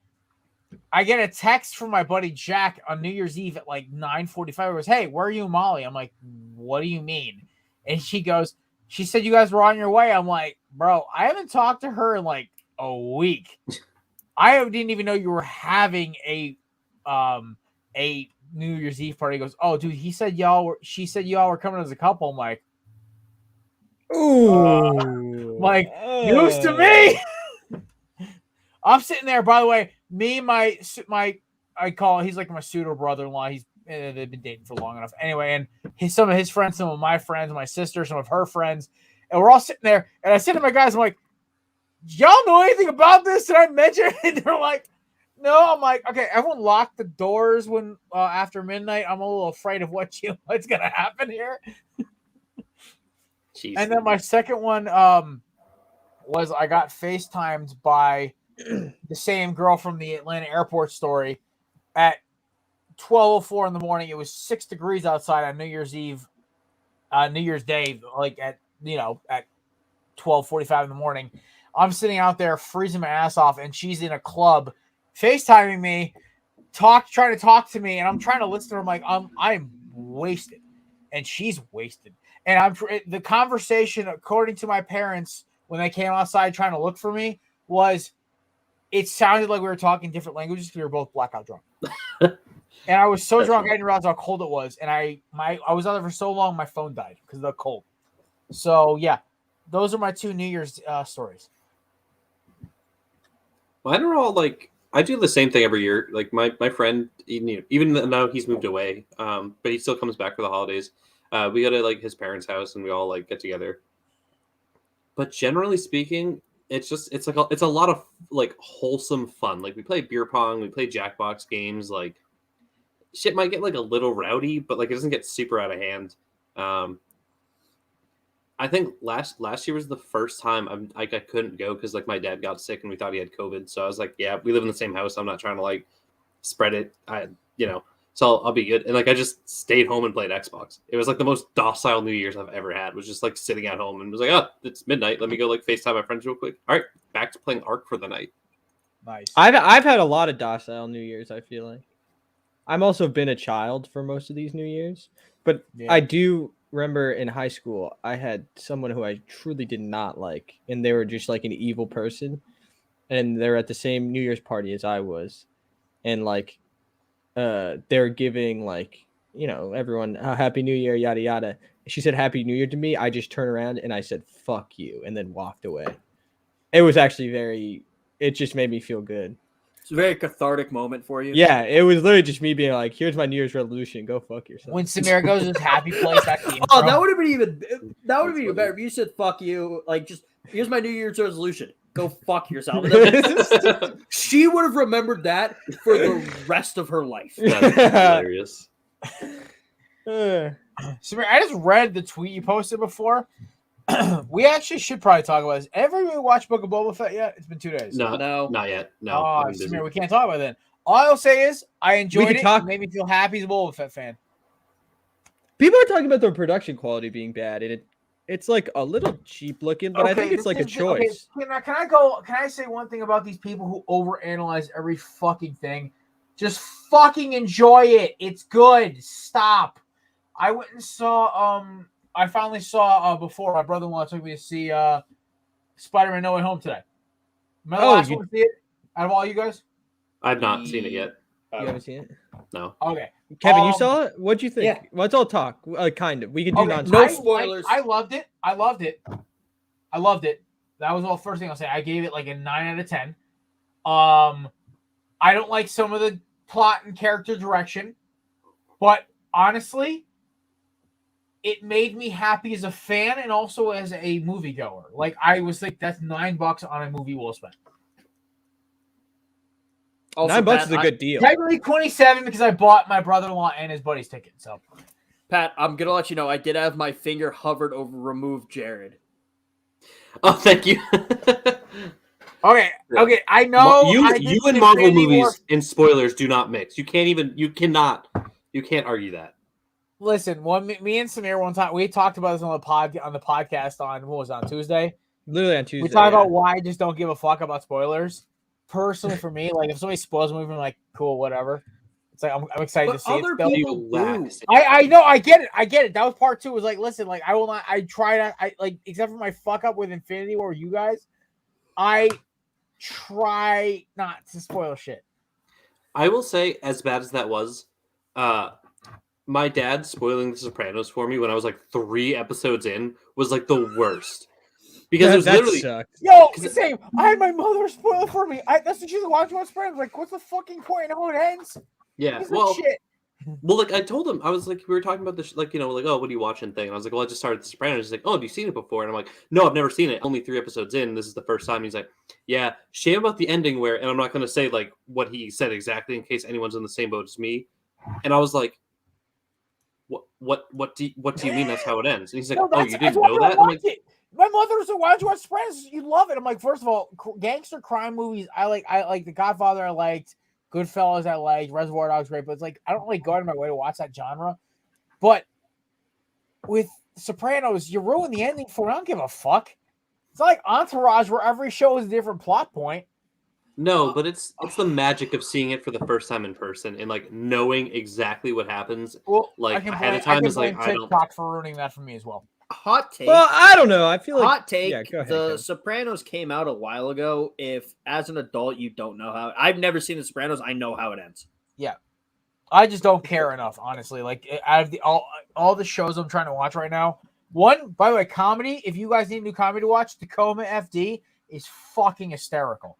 I get a text from my buddy Jack on New Year's Eve at like 9:45. It was, hey, where are you, Molly? I'm like, what do you mean? And she said you guys were on your way. I'm like, bro, I haven't talked to her in like a week. I didn't even know you were having a New Year's Eve party. He goes, oh, dude, she said y'all were coming as a couple. I'm like, Ooh. news to me. I'm sitting there, by the way, me and he's like my pseudo brother-in-law. They've been dating for long enough. Anyway, and some of his friends, some of my friends, my sister, some of her friends, and we're all sitting there. And I said to my guys, I'm like, y'all know anything about this? Did I mention it? And they're like, no. I'm like, okay, everyone lock the doors when after midnight. I'm a little afraid of what's gonna happen here. Jeez. And then my second one was I got FaceTimed by the same girl from the Atlanta airport story at 12:04 in the morning. It was 6 degrees outside on New Year's Eve, New Year's Day, like at 12:45 in the morning. I'm sitting out there freezing my ass off, and she's in a club FaceTiming me, trying to talk to me, and I'm trying to listen to her. I'm like, I'm wasted, and she's wasted. And the conversation, according to my parents, when they came outside trying to look for me, was it sounded like we were talking different languages because we were both blackout drunk. And I was so drunk, I didn't realize how cold it was. And I was out there for so long, my phone died because of the cold. So yeah, those are my 2 New Year's stories. Mine are all like I do the same thing every year. Like my friend, even now he's moved away, but he still comes back for the holidays. We go to like his parents' house and we all like get together. But generally speaking, it's a lot of like wholesome fun. Like we play beer pong, we play Jackbox games. Like shit might get like a little rowdy, but like it doesn't get super out of hand. I think last year was the first time I couldn't go because like my dad got sick and we thought he had COVID. So I was like, yeah, we live in the same house. I'm not trying to like spread it. So I'll be good. And like I just stayed home and played Xbox. It was like the most docile New Year's I've ever had. Was just like sitting at home and was like, oh, it's midnight. Let me go like FaceTime my friends real quick. All right, back to playing Ark for the night. Nice. I've had a lot of docile New Year's. I feel like I'm also been a child for most of these New Year's, but Yeah. I do remember in high school I had someone who I truly did not like, and they were just like an evil person, and they're at the same New Year's party as I was, and like they're giving like everyone a Happy New Year, yada yada. She said Happy New Year to me. I just turned around and I said fuck you, and then walked away. It was actually it just made me feel good. It's a very cathartic moment for you. Yeah, it was literally just me being like, here's my New Year's resolution, go fuck yourself. When Samir goes to his happy place, that's the Oh, intro. that would have been even better if you said "fuck you." Like, just here's my New Year's resolution: go fuck yourself. And then she would have remembered that for the rest of her life. That's hilarious. Samir, I just read the tweet you posted before. We actually should probably talk about this. Everybody watch Book of Boba Fett yet? It's been 2 days. No, No. not yet. No. Oh, I've been busy. Samir, we can't talk about it then. All I'll say is I enjoyed can it. talk- It made me feel happy as a Boba Fett fan. People are talking about the production quality being bad, and it's like a little cheap looking, but I think it's like a choice. Can I say one thing about these people who overanalyze every fucking thing? Just fucking enjoy it. It's good. Stop. I went and saw I finally saw before my brother-in-law took me to see Spider-Man No Way Home today. Am I the last one to see it out of all you guys? I've not seen it yet. You haven't seen it? No. Okay. Kevin, you saw it? What'd you think? Yeah. Let's all talk. Kind of. We can do Okay, non-spoilers. No spoilers. I loved it. I loved it. That was all first thing I'll say. I gave it like a 9 out of 10. I don't like some of the plot and character direction, but honestly, it made me happy as a fan and also as a moviegoer. Like I was like, that's $9 on a movie well spent. Also, $9 Pat, is a good deal. Technically 27 because I bought my brother-in-law and his buddy's ticket. So Pat, I'm gonna let you know I did have my finger hovered over remove Jared. Oh, thank you. okay, I know you I did and some Marvel Infinity movies War- and spoilers do not mix. You can't argue that. Listen, me and Samir one time we talked about this on the podcast on what was it, on Tuesday. Literally on Tuesday. We talked yeah. about why I just don't give a fuck about spoilers. Personally, for me, like if somebody spoils a movie, I'm like, cool, whatever. It's like I'm excited But to see it. other Still. people You lax. I know, I get it. That was part 2. Was like, listen, like I will not. I try not. I like except for my fuck up with Infinity War, you guys. I try not to spoil shit. I will say, as bad as that was, my dad spoiling The Sopranos for me when I was like 3 episodes in was like the worst. Because it was that literally sucked. Yo, same. I had my mother spoil it for me. That's what she's watching on Sopranos. Like, what's the fucking point? I know it ends. yeah. He's like, shit. Well, like I told him, I was like, we were talking about this, like like, oh, what are you watching thing? And I was like, well, I just started The Sopranos. He's like, oh, have you seen it before? And I'm like, no, I've never seen it. Only 3 episodes in. This is the first time. He's like, yeah, shame about the ending where, and I'm not going to say like what he said exactly in case anyone's in the same boat as me. And I was like, what do you mean that's how it ends? And he's like, No, oh, that's- you that's didn't why know I that? I'm like, watch it. My mother was like, why'd you watch Sopranos? You love it. I'm like, first of all, gangster crime movies. I like The Godfather. I liked Goodfellas. I liked Reservoir Dogs. Great, but it's like I don't really go out of my way to watch that genre. But with Sopranos, you ruin the ending for it. I don't give a fuck. It's not like Entourage, where every show is a different plot point. no, but it's the magic of seeing it for the first time in person and like knowing exactly what happens. Well, Like, I can ahead of blame- time I is like, can I blame don't- TikTok for ruining that for me as well. Hot take. Well, I don't know. I feel like Hot take. Yeah, go ahead. The Kevin. Sopranos came out a while ago. If as an adult you don't know how, I've never seen The Sopranos. I know how it ends. I just don't care enough, honestly. Like out of the all the shows I'm trying to watch right now, One, by the way, comedy. If you guys need new comedy to watch, Tacoma FD is fucking hysterical.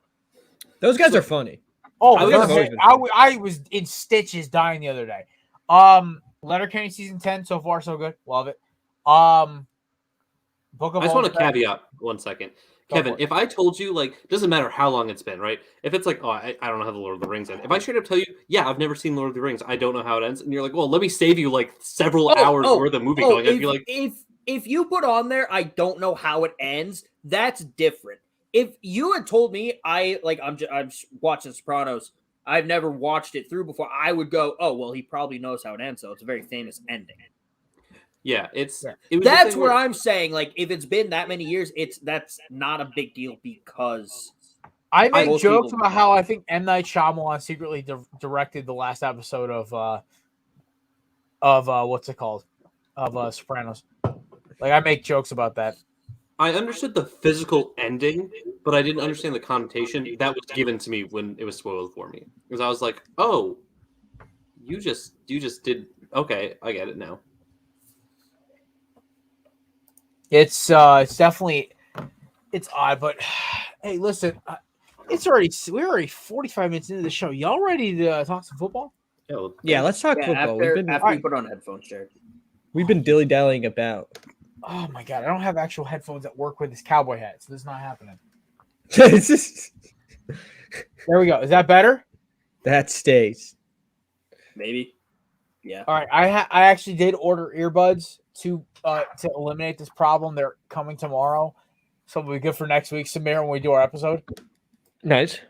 Those guys are funny. Oh, I was they're gonna great. say- I was in stitches dying the other day. Letterkenny season 10 so far so good. Love it. Book of I just want to Boba Fett. caveat 1 second. Go Kevin, for it. if I told you, like, doesn't matter how long it's been, right? If it's like, oh, I don't know how the Lord of the Rings end. If I straight up tell you, yeah, I've never seen Lord of the Rings, I don't know how it ends, and you're like, well, let me save you like several hours worth of movie going. I'd be like, if you put on there, I don't know how it ends. That's different. If you had told me, I'm watching Sopranos, I've never watched it through before, I would go, oh well, he probably knows how it ends, so it's a very famous ending. yeah, it was That's the thing where I'm saying, like, if it's been that many years, that's not a big deal because I make most jokes people- about how I think M. Night Shyamalan secretly directed the last episode of what's it called? Of Sopranos. Like, I make jokes about that. I understood the physical ending, but I didn't understand the connotation that was given to me when it was spoiled for me. Because I was like, oh, you just did okay, I get it now. It's definitely odd, but hey, listen, we're already 45 minutes into the show. Y'all ready to talk some football? Yeah, let's talk yeah, football. after you put on headphones, Jared. We've been dilly-dallying about. Oh my god, I don't have actual headphones that work with this cowboy hat, so this is not happening. It's just- There we go. Is that better? that stays. Maybe. Yeah. All right, I actually did order earbuds to eliminate this problem. They're coming tomorrow, so it'll be good for next week, Samir, when we do our episode. Nice.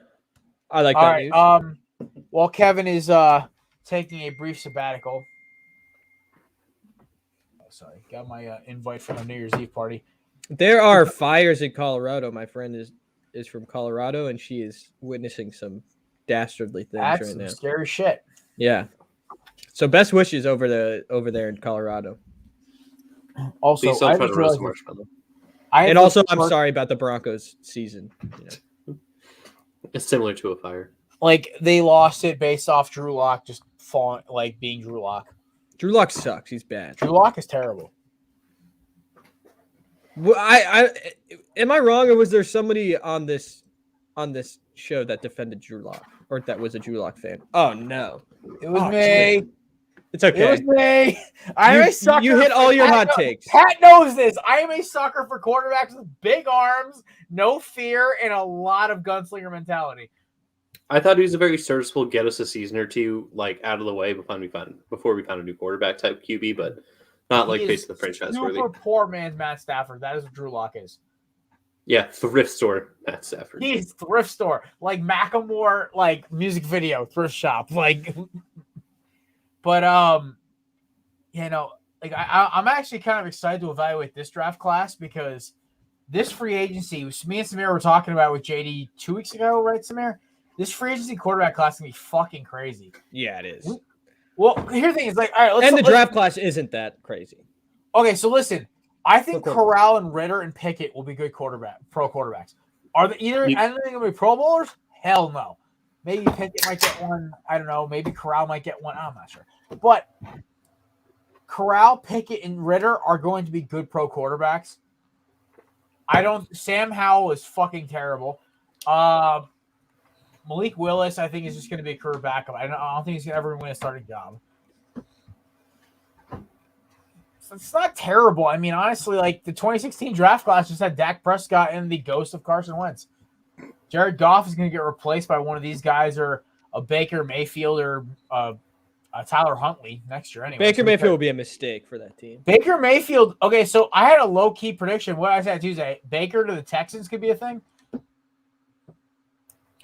I like All that right. news. While Kevin is taking a brief sabbatical. Oh, sorry, got my invite for the New Year's Eve party. There are fires in Colorado. My friend is from Colorado, and she is witnessing some dastardly things That's right some now. scary shit. Yeah. So best wishes over there in Colorado. Also, Please don't I try to just roast realized marshmallow. And also, I'm sorry about the Broncos season. You know. It's similar to a fire. Like, they lost it based off Drew Lock just falling, like being Drew Lock. Drew Lock sucks. He's bad. Drew Lock is terrible. Well, I am I wrong, or was there somebody on this show that defended Drew Lock, or that was a Drew Lock fan? Oh no, It was Oh, me. it's okay. It was me. I am a sucker. You hit for- all your Pat hot kno- takes. Pat knows this. I am a sucker for quarterbacks with big arms, no fear, and a lot of gunslinger mentality. I thought he was a very serviceable, get us a season or two, like out of the way before we found a new quarterback type QB, but not like He face is of the franchise worthy. Super poor man's Matt Stafford. That is what Drew Lock is. Yeah, thrift store, Matt Stafford. He's thrift store, like Macklemore, like music video thrift shop, like. But you know, like I'm actually kind of excited to evaluate this draft class because this free agency, me and Samir were talking about with JD 2 weeks ago, right, Samir? This free agency quarterback class is gonna be fucking crazy. Yeah, it is. Well, here's the thing: is like, all right, And the draft class isn't that crazy. Okay, so listen, I think Okay. Corral and Ritter and Pickett will be good pro quarterbacks. Are they anything gonna be Pro Bowlers? Hell no. Maybe Pickett might get one. I don't know. Maybe Corral might get one. I'm not sure. But Corral, Pickett, and Ritter are going to be good pro quarterbacks. Sam Howell is fucking terrible. Malik Willis, I think, is just going to be a career backup. I don't think he's going to ever win a starting job. So it's not terrible. I mean, honestly, like the 2016 draft class just had Dak Prescott and the ghost of Carson Wentz. Jared Goff is going to get replaced by one of these guys, or a Baker Mayfield, or a Tyler Huntley next year. Anyway, Baker Mayfield will be a mistake for that team. Baker Mayfield. Okay, so I had a low key prediction. What I said Tuesday, Baker to the Texans could be a thing.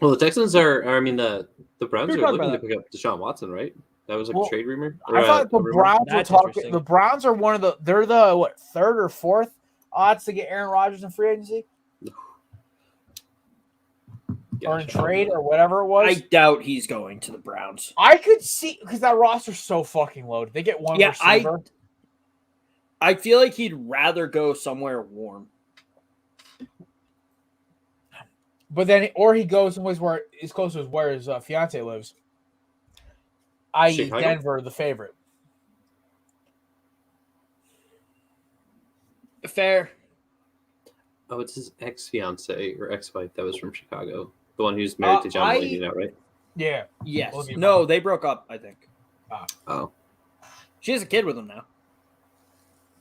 Well, the Texans are I mean, the Browns We are were talking looking to about pick up Deshaun Watson, right? That was like Well, a trade rumor. I thought the a rumor? Browns were That's talking. interesting. The Browns are one of the. They're the what, third or fourth odds to get Aaron Rodgers in free agency or in Gosh, trade or whatever it was. I doubt he's going to the Browns. I could see because that roster's so fucking loaded. They get one Yeah, receiver. I feel like he'd rather go somewhere warm. But then, or he goes someplace where is close to where his fiance lives, i.e., Chicago? Denver, the favorite. Fair. Oh, it's his ex-fiance or ex-wife that was from Chicago. The one who's married to John Mulaney now, right? Yeah. Yes. Olivia No, Munn. they broke up, I think. Oh. She has a kid with him now.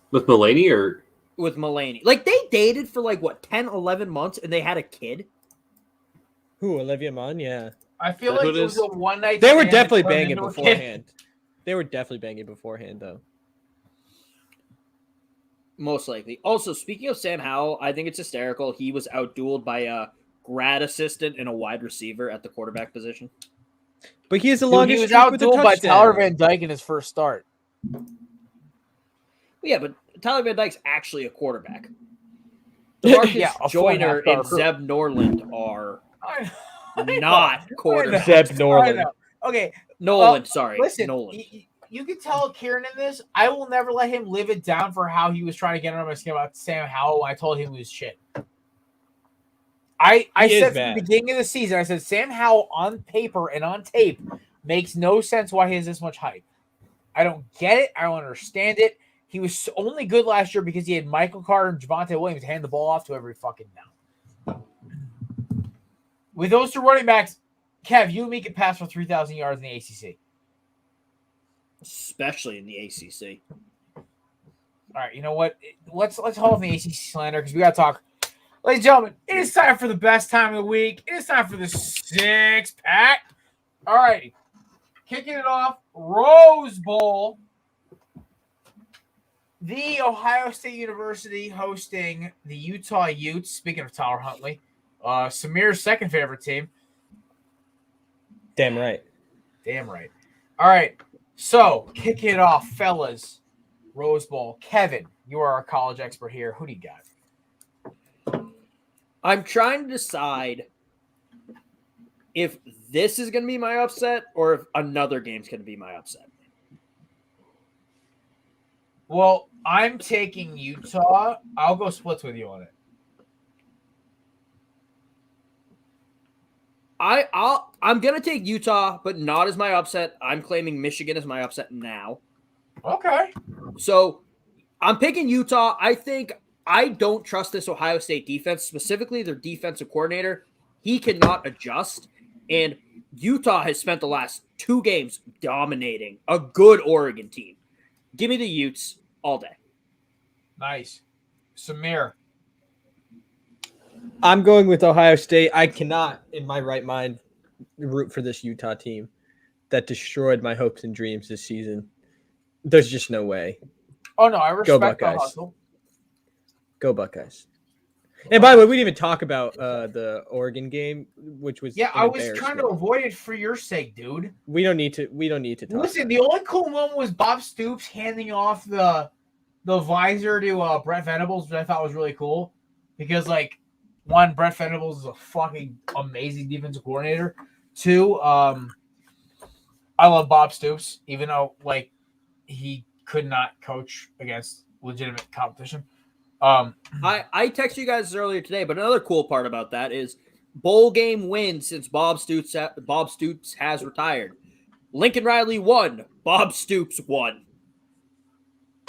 With Mulaney or With Mulaney. Like, they dated for, 10, 11 months, and they had a kid. Who, Olivia Munn? Yeah. I feel That's like what it it was is. a one night. They were definitely banging beforehand. They were definitely banging beforehand, though. Most likely. Also, speaking of Sam Howell, I think it's hysterical. He was outdueled by a grad assistant and a wide receiver at the quarterback position. But he has the Dude, longest he was streak with a outdueled by touchdown. Tyler Van Dyke in his first start. Yeah, but Tyler Van Dyke's actually a quarterback. Marcus Yeah, a Joyner and 4.5 star Zeb Norland are I not quarterbacks. Zeb I Norland. know. Okay, Nolan, sorry. listen. Nolan. You can tell Kieran in this. I will never let him live it down for how he was trying to get under my skin about Sam Howell. I told him he was shit. I He is said from bad. the beginning of the season, I said Sam Howell on paper and on tape makes no sense why he has this much hype. I don't get it. I don't understand it. He was only good last year because he had Michael Carter and Javonte Williams hand the ball off to every fucking down. With those two running backs, Kev, you and me can pass for 3,000 yards in the ACC. Especially in the ACC. All right, you know what? Let's hold on the ACC slander because we got to talk. Ladies and gentlemen, it is time for the best time of the week. It is time for the six pack. All right, kicking it off, Rose Bowl. The Ohio State University hosting the Utah Utes. Speaking of Tyler Huntley, Samir's second favorite team. Damn right. Damn right. All right, so kicking it off, fellas. Rose Bowl. Kevin, you are our college expert here. Who do you got? I'm trying to decide if this is going to be my upset or if another game's going to be my upset. Well, I'm taking Utah. I'll go splits with you on it. I'm going to take Utah, but not as my upset. I'm claiming Michigan as my upset now. Okay. So I'm picking Utah. I don't trust this Ohio State defense, specifically their defensive coordinator. He cannot adjust. And Utah has spent the last 2 games dominating a good Oregon team. Give me the Utes all day. Nice. Samir. I'm going with Ohio State. I cannot, in my right mind, root for this Utah team that destroyed my hopes and dreams this season. There's just no way. Oh, no, I respect the Buckeyes. hustle. Go Buckeyes. And by the way, we didn't even talk about the Oregon game, which was Yeah, an I was trying to embarrassment. avoid it for your sake, dude. We don't need to talk. Listen, the only cool moment was Bob Stoops handing off the visor to Brett Venables, which I thought was really cool. Because, one, Brett Venables is a fucking amazing defensive coordinator. 2, I love Bob Stoops, even though, he could not coach against legitimate competition. I texted you guys earlier today, but another cool part about that is bowl game wins since Bob Stoops has retired. Lincoln Riley won. Bob Stoops won.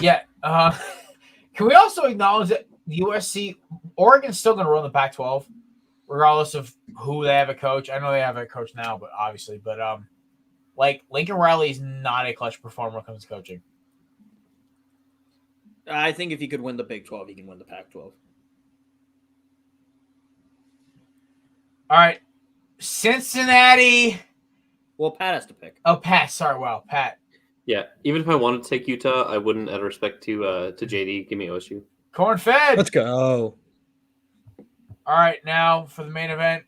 Yeah. Can we also acknowledge that Oregon's still going to run the Pac-12, regardless of who they have a coach? I know they have a coach now, but obviously, Lincoln Riley is not a clutch performer when it comes to coaching. I think if he could win the Big 12, he can win the Pac-12. All right. Cincinnati. Well, Pat has to pick. Oh, Pat. Sorry. Wow. Pat. yeah, even if I wanted to take Utah, I wouldn't out of respect to JD. Give me OSU. Corn-fed. Let's go. All right. Now for the main event,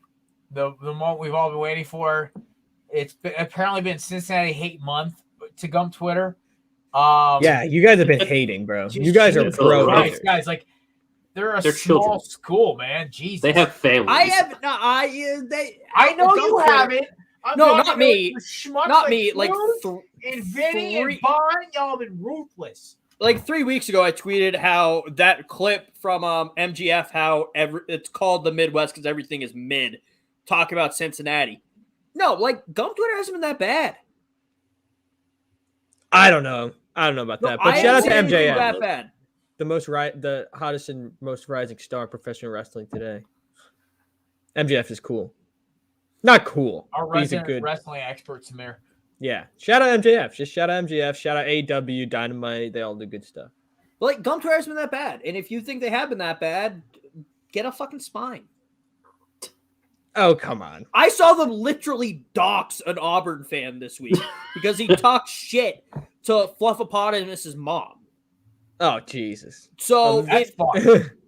the moment we've all been waiting for. It's apparently been Cincinnati Hate Month to Gump Twitter. Yeah, you guys have been hating, bro. You guys are Jesus pro Christ, haters. guys, they're a They're small children. school, man. Jesus. They have families. I know Gump you Twitter- haven't. I'm No, talking not me. about schmucks Not me. you and Vinny and Bond, y'all have been ruthless. 3 weeks ago, I tweeted how that clip from MGF, how it's called the Midwest because everything is mid, talking about Cincinnati. No, Gump Twitter hasn't been that bad. I don't know about No, that. But I shout out haven't to seen anything MJF. that bad. the hottest and most rising star in professional wrestling today. MJF is cool. Not cool. Our but he's a resident good. wrestling expert, Samir. Yeah. Shout out MJF. Just shout out MJF. Shout out AW, Dynamite. They all do good stuff. Like, Gum Tour has been that bad. And if you think they have been that bad, get a fucking spine. Oh, come on. I saw them literally dox an Auburn fan this week because he talked shit to Fluffopotamus's mom. Oh, Jesus. So That's fucked.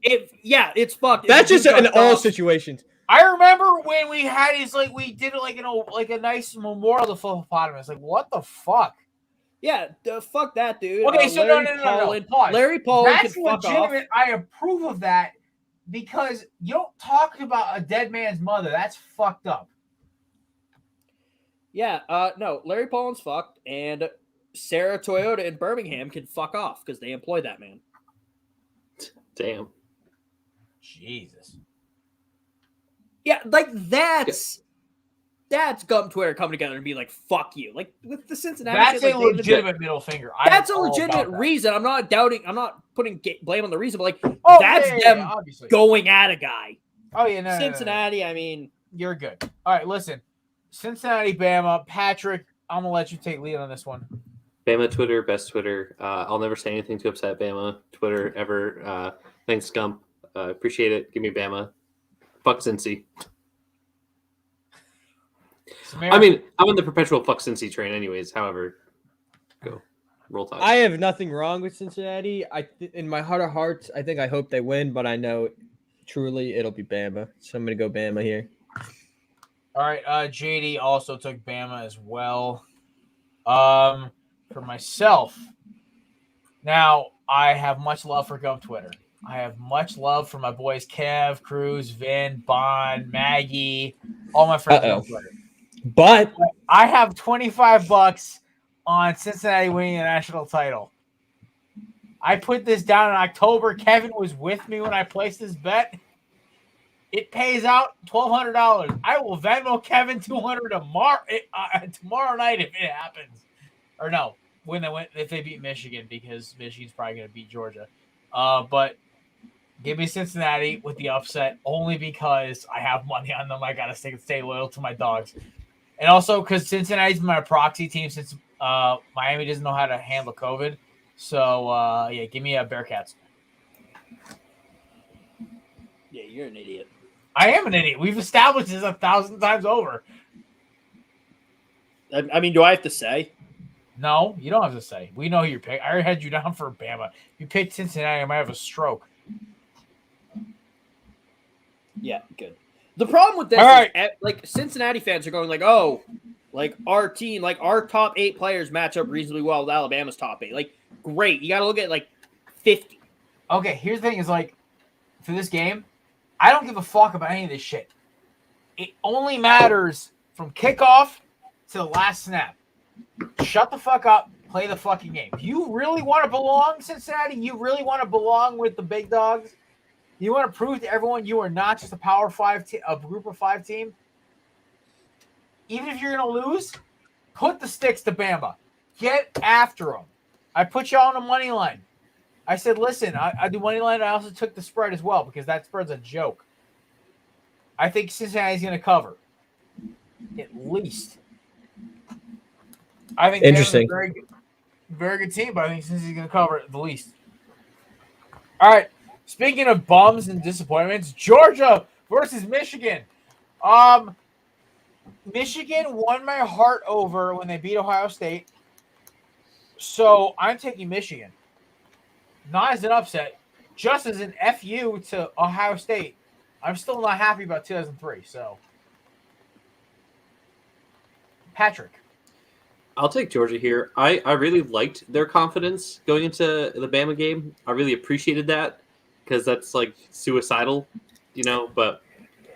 it's fucked. That's If just you in got all doxxed. situations. I remember when we had his we did it like a nice memorial to Fluffopotamus. Like, what the fuck? Yeah, fuck that, dude. Okay, so Larry no. Paulin- Pause. Larry Paulin That's can fuck off. legitimate. I approve of that because you don't talk about a dead man's mother. That's fucked up. Yeah, no, Larry Paulin's fucked, and Sarah Toyota in Birmingham can fuck off because they employ that man. Damn. Jesus. Yeah, like that's Gum Twitter coming together and be like, "Fuck you!" Like with the Cincinnati. That's shit, a like, David- legitimate middle finger. That's a I'm all legitimate about that. reason. I'm not doubting. I'm not putting blame on the reason, but like Oh, that's yeah, them obviously. going at a guy. Oh yeah, no. Cincinnati. I mean, You're good. All right, listen. Cincinnati, Bama, Patrick. I'm gonna let you take lead on this one. Bama Twitter, best Twitter. I'll never say anything to upset Bama Twitter ever. Thanks, Gump. Appreciate it. Give me Bama. Fuck Cincy. Samir? I mean, I'm on the perpetual fuck Cincy train anyways. However, go. Roll Tide. I have nothing wrong with Cincinnati. In my heart of hearts, I hope they win, but I know truly it'll be Bama. So I'm going to go Bama here. All right, JD also took Bama as well. For myself, now I have much love for Gump Twitter. I have much love for my boys Kev, Cruz, Vin, Bond, Maggie, all my friends on Twitter. But I have $25 on Cincinnati winning the national title. I put this down in October. Kevin was with me when I placed this bet. It pays out $1,200. I will Venmo Kevin $200 tomorrow night if it happens. Or no, if they beat Michigan, because Michigan's probably going to beat Georgia. But give me Cincinnati with the upset only because I have money on them. I got to stay loyal to my dogs. And also because Cincinnati's my proxy team since Miami doesn't know how to handle COVID. So, yeah, give me a Bearcats. yeah, you're an idiot. I am an idiot. We've established this 1,000 times over. I mean, do I have to say? No, you don't have to say. We know who you're picking. I already had you down for Bama. If you picked Cincinnati, I might have a stroke. Yeah, good. The problem with this All right. is, like, Cincinnati fans are going like, oh, like our team, like our top 8 players match up reasonably well with Alabama's top 8. Like, great. You got to look at like 50. Okay, here's the thing is like, for this game, I don't give a fuck about any of this shit. It only matters from kickoff to the last snap. Shut the fuck up. Play the fucking game. If you really want to belong, Cincinnati, you really want to belong with the big dogs, you want to prove to everyone you are not just a Power 5, a Group of 5 team, even if you're going to lose, put the sticks to Bama. Get after them. I put you on a money line. I said, listen, I do money line. I also took the spread as well because that spread's a joke. I think Cincinnati's going to cover. At least. I think Interesting. Bama's a very good team, but I think Cincinnati's going to cover at the least. All right. Speaking of bums and disappointments, Georgia versus Michigan. Michigan won my heart over when they beat Ohio State. So I'm taking Michigan. Not as an upset, just as an FU to Ohio State. I'm still not happy about 2003. So, Patrick. I'll take Georgia here. I really liked their confidence going into the Bama game. I really appreciated that because that's like suicidal, you know. But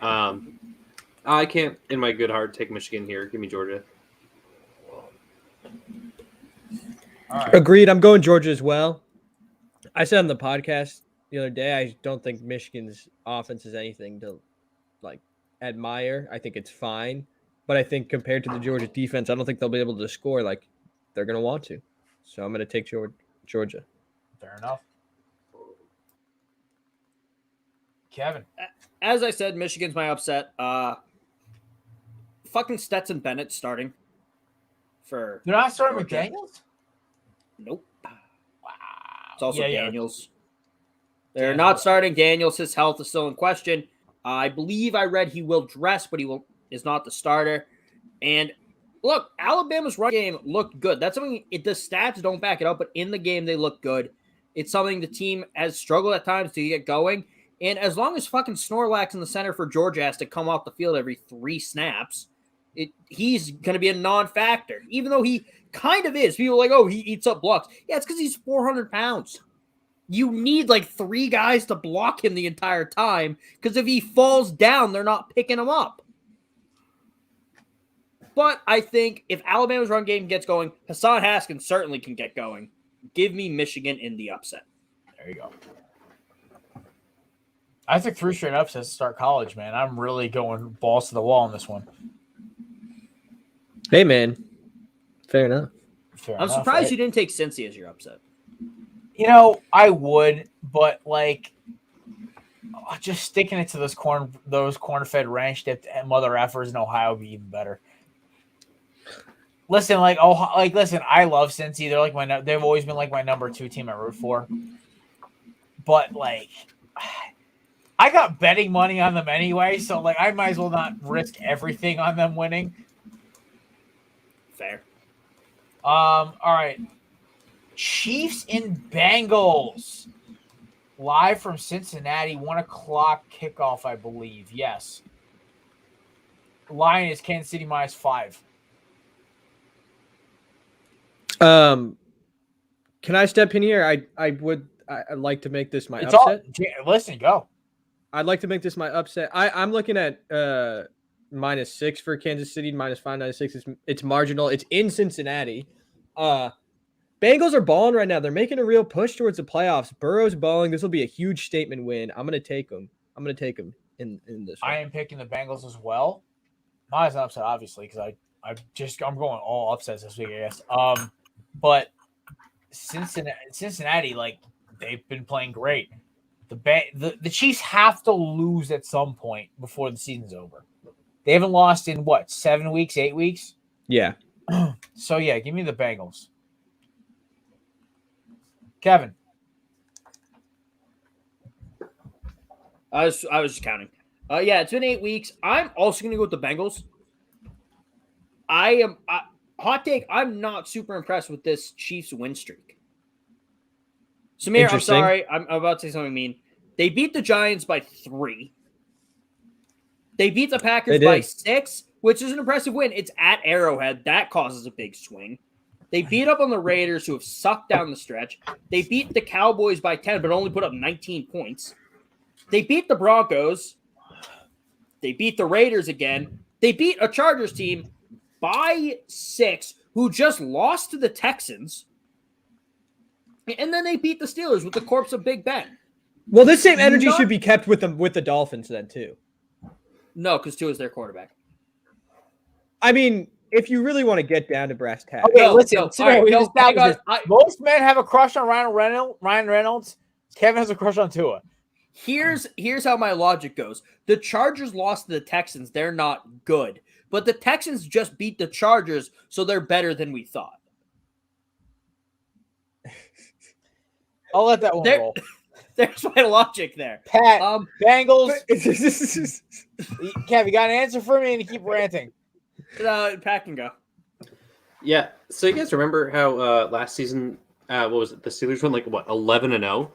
I can't, in my good heart, take Michigan here. Give me Georgia. All right. agreed. I'm going Georgia as well. I said on the podcast the other day, I don't think Michigan's offense is anything to like admire. I think it's fine, but I think compared to the Georgia defense, I don't think they'll be able to score like they're going to want to. So I'm going to take Georgia. Fair enough. Kevin. As I said, Michigan's my upset. Fucking Stetson Bennett starting for. They're not starting Georgia. McDaniels? Nope. Wow. It's also Yeah, yeah. Daniels. They're Daniels. not starting Daniels. His health is still in question. I believe I read he will dress, but is not the starter. And look, Alabama's run game looked good. That's something the stats don't back it up, but in the game they look good. It's something the team has struggled at times to get going. And as long as fucking Snorlax in the center for Georgia has to come off the field every 3 snaps, he's going to be a non-factor. Even though he kind of is. People are like, oh, he eats up blocks. Yeah, it's because he's 400 pounds. You need like 3 guys to block him the entire time because if he falls down, they're not picking him up. But I think if Alabama's run game gets going, Hassan Haskins certainly can get going. Give me Michigan in the upset. There you go. I took 3 straight upsets to start college, man. I'm really going balls to the wall on this one. Hey, man. Fair enough. I'm surprised you didn't take Cincy as your upset. You know, I would, but like, just sticking it to those corn-fed ranch-dipped mother effers in Ohio would be even better. Listen, I love Cincy. They've always been like my number 2 team I root for. But like, I got betting money on them anyway, so like I might as well not risk everything on them winning. Fair. All right. Chiefs and Bengals. Live from Cincinnati, 1:00 kickoff, I believe. Yes. Line is Kansas City -5. Can I step in here? I'd like to make this my It's upset. Listen, go. I'd like to make this my upset. I'm looking at -6 for Kansas City, -5, -6. It's marginal. It's in Cincinnati. Bengals are balling right now. They're making a real push towards the playoffs. Burrow's balling. This will be a huge statement win. I'm going to take them. In this one. I am picking the Bengals as well. Mine's an upset, obviously, because I'm going all upsets this week, I guess. But Cincinnati, like, they've been playing great. The Chiefs have to lose at some point before the season's over. They haven't lost in 7 weeks, 8 weeks? Yeah. So yeah, give me the Bengals. Kevin. I was just counting. Yeah, it's been 8 weeks. I'm also going to go with the Bengals. Hot take, I'm not super impressed with this Chiefs win streak. Samir, I'm sorry. I'm about to say something mean. They beat the Giants by 3. They beat the Packers by 6, which is an impressive win. It's at Arrowhead. That causes a big swing. They beat up on the Raiders, who have sucked down the stretch. They beat the Cowboys by 10, but only put up 19 points. They beat the Broncos. They beat the Raiders again. They beat a Chargers team by 6, who just lost to the Texans. And then they beat the Steelers with the corpse of Big Ben. Well, this same energy should be kept with the Dolphins then too. No, because Tua is their quarterback. I mean, if you really want to get down to brass tacks. Okay, listen. Right, most men have a crush on Ryan Reynolds. Kevin has a crush on Tua. Here's how my logic goes. The Chargers lost to the Texans. They're not good. But the Texans just beat the Chargers, so they're better than we thought. I'll let that one roll. There's my logic there. Pat, Bengals. Kev, you got an answer for me and you keep ranting. Pat can go. Yeah. So you guys remember how last season, what was it? The Steelers went 11-0?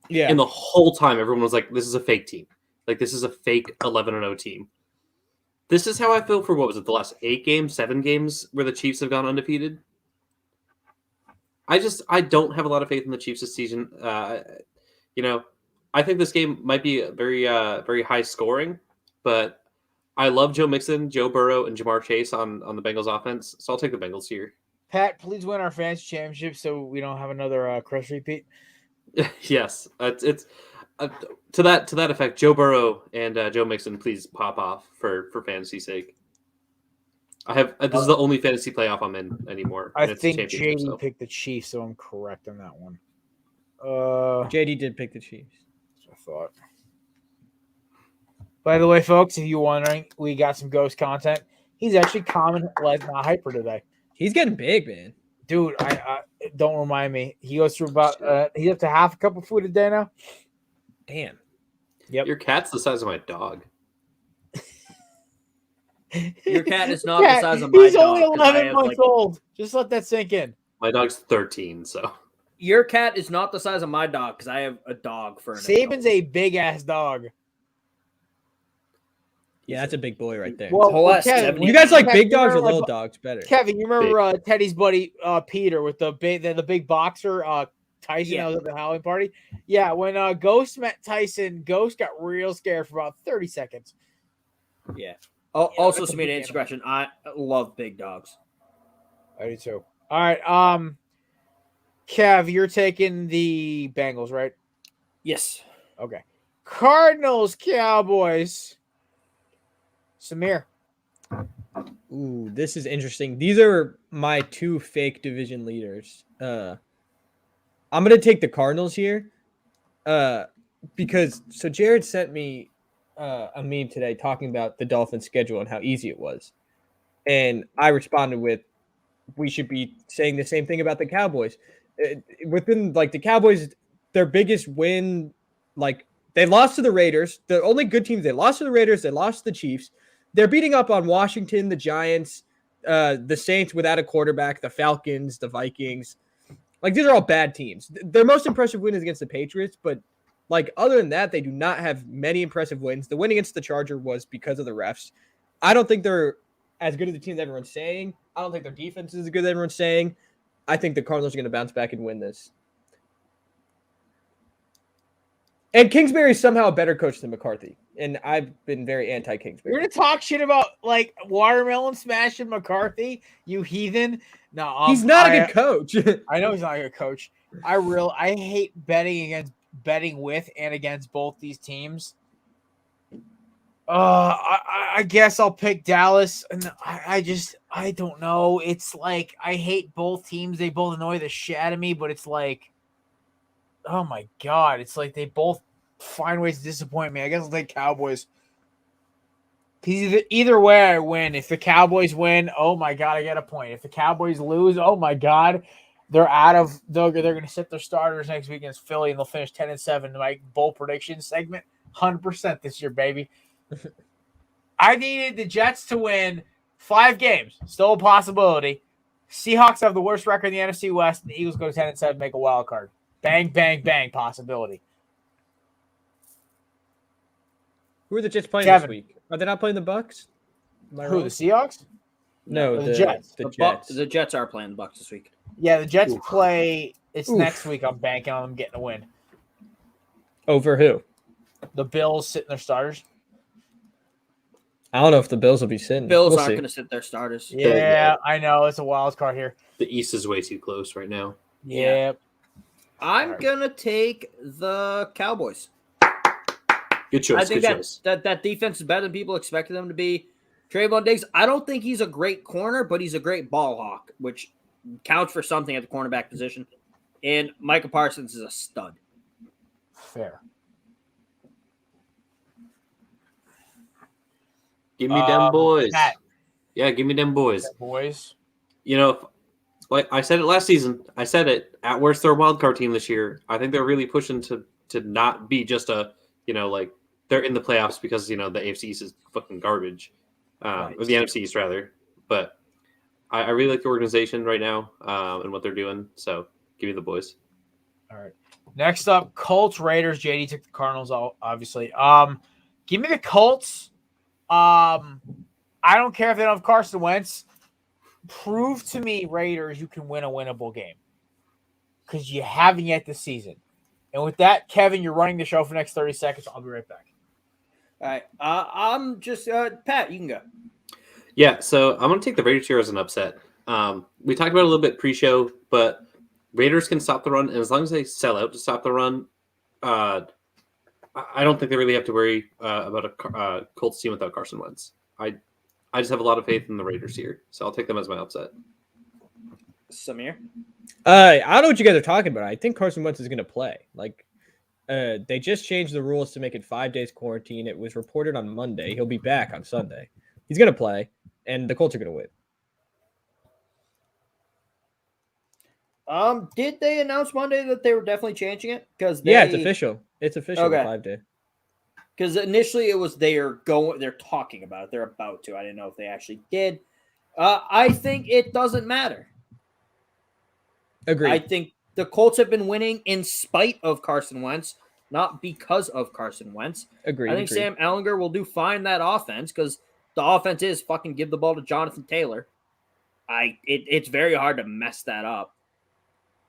Yeah. And the whole time everyone was like, this is a fake team. Like, this is a fake 11-0 team. This is how I feel for, the last 7 games where the Chiefs have gone undefeated. I don't have a lot of faith in the Chiefs this season. I think this game might be very, very high scoring, but I love Joe Mixon, Joe Burrow, and Jamar Chase on the Bengals offense. So I'll take the Bengals here. Pat, please win our fantasy championship so we don't have another Chris repeat. Yes, it's to that effect. Joe Burrow and Joe Mixon, please pop off for fantasy's sake. This is the only fantasy playoff I'm in anymore. I think JD picked the Chiefs, so I'm correct on that one. JD did pick the Chiefs. That's what I thought. By the way, folks, if you're wondering, we got some ghost content. He's actually common, like not hyper today. He's getting big, man. Dude, I don't remind me. He goes through about he's up to half a cup of food a day now. Damn. Yep. Your cat's the size of my dog. Your cat is not Cat, the size of my he's dog. only 'cause I 11 have, months like- old. Just let that sink in. My dog's 13, so Your cat is not the size of my dog because I have a dog for an Saban's a big ass dog. Yeah, that's a big boy right there. Well, Oh, that's Kevin, 70. You guys like Kevin, big dogs or remember little dogs better? Kevin, you remember Teddy's buddy Peter with the big boxer Tyson Yeah. that was at the Halloween party? Yeah, when Ghost met Tyson, Ghost got real scared for about 30 seconds. Yeah. Oh, Yeah, also, that's a some big indiscretion. I love big dogs. I do too. All right, Kev, you're taking the Bengals, right? Yes. Okay. Cardinals, Cowboys. Samir. Ooh, this is interesting. These are my two fake division leaders. I'm gonna take the Cardinals here. Because Jared sent me a meme today talking about the Dolphins' schedule and how easy it was. And I responded with, we should be saying the same thing about the Cowboys. Within like the Cowboys, their biggest win, like they lost to the Raiders. The only good teams, they lost to the Raiders, they lost to the Chiefs. They're beating up on Washington, the Giants, the Saints without a quarterback, the Falcons, the Vikings. Like these are all bad teams. Their most impressive win is against the Patriots, but like other than that, they do not have many impressive wins. The win against the Charger was because of the refs. I don't think they're as good as the teams everyone's saying. I don't think their defense is as good as everyone's saying. I think the Cardinals are going to bounce back and win this. And Kingsbury is somehow a better coach than McCarthy. And I've been very anti-Kingsbury. You're gonna talk shit about like watermelon smashing McCarthy, you heathen. No, He's not a good coach. I know he's not a good coach. I hate betting with and against both these teams. I guess I'll pick Dallas, and I don't know. It's like I hate both teams. They both annoy the shit out of me, but it's like, oh my god, it's like they both find ways to disappoint me. I guess I'll take Cowboys. Either way, I win. If the Cowboys win, oh my god, I get a point. If the Cowboys lose, oh my god, they're out of. They're going to sit their starters next week against Philly, and they'll finish 10-7. My bowl prediction segment, 100% this year, baby. I needed the Jets to win 5 games. Still a possibility. Seahawks have the worst record in the NFC West, and the Eagles go 10-7, make a wild card. Bang, bang, bang, possibility. Who are the Jets playing Kevin. this week? Are they not playing the Bucks? Am I Who, wrong? the Seahawks? No, the Jets. The The Jets. Jets are playing the Bucks this week. Yeah, the Jets play. It's Oof. next week. I'm banking on them getting a win. Over who? The Bills sitting their starters. I don't know if the Bills will be sitting. Bills We'll aren't see. going to sit their starters. Yeah, I know. It's a wild card here. the East is way too close right now. Yeah. I'm Alright. going to take the Cowboys. Good choice. I think Good choice. that defense is better than people expected them to be. Trayvon Diggs, I don't think he's a great corner, but he's a great ball hawk, which counts for something at the cornerback position. And Micah Parsons is a stud. Fair. Give me them boys. Pat. Yeah, give me them boys. Boys. You know, like I said it last season, I said it. At worst, they're a wild card team this year. I think they're really pushing to not be just a, like they're in the playoffs because the AFC East is fucking garbage, Right. or the NFC East rather. But I really like the organization right now and what they're doing. So give me the boys. All right. Next up, Colts, Raiders. JD took the Cardinals, obviously. Give me the Colts. I don't care if they don't have Carson Wentz. Prove to me, Raiders, you can win a winnable game. Because you haven't yet this season. And with that, Kevin, you're running the show for the next 30 seconds. I'll be right back. All right. I'm just Pat, you can go. Yeah, so I'm going to take the Raiders here as an upset. We talked about it a little bit pre-show, but Raiders can stop the run, and as long as they sell out to stop the run, I don't think they really have to worry about a Colts team without Carson Wentz. I just have a lot of faith in the Raiders here, so I'll take them as my upset. Samir. I don't know what you guys are talking about. I think Carson Wentz is going to play. Like, They just changed the rules to make it 5 days quarantine. It was reported on Monday. He'll be back on Sunday. He's gonna play, and the Colts are gonna win. Did they announce Monday that they were definitely changing it? Because Yeah, it's official. It's official. Okay. 5 day. Because initially it was they're talking about it. They're about to. I didn't know if they actually did. I think it doesn't matter. Agreed. I think the Colts have been winning in spite of Carson Wentz, not because of Carson Wentz. Agreed. I think Sam Ellinger will do fine that offense because the offense is fucking give the ball to Jonathan Taylor. It's very hard to mess that up.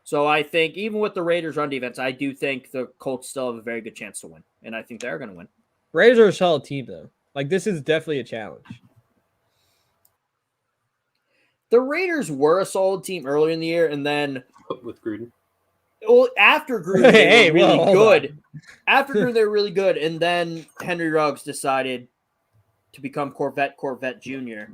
So I think even with the Raiders' run defense, I do think the Colts still have a very good chance to win, and I think they're going to win. Raiders are a solid team, though. Like, this is definitely a challenge. The Raiders were a solid team earlier in the year, and then with Gruden. Well, after Gruden, they were really hold good. After Gruden, they were really good, and then Henry Ruggs decided to become Corvette Jr.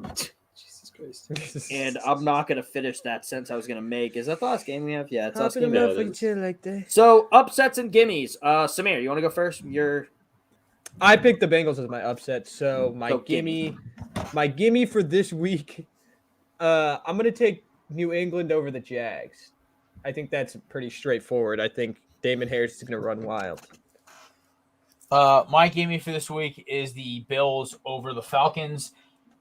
Jesus Christ. And I'm not going to finish that sentence I was going to make. Is that the last game we have? Yeah, it's last Popping game. them up like chill like that. So, upsets and gimmies. Samir, you want to go first? I picked the Bengals as my upset, so my So gimme for this week, I'm gonna take New England over the Jags. I think that's pretty straightforward. I think Damon Harris is gonna run wild. My gimme for this week is the Bills over the Falcons,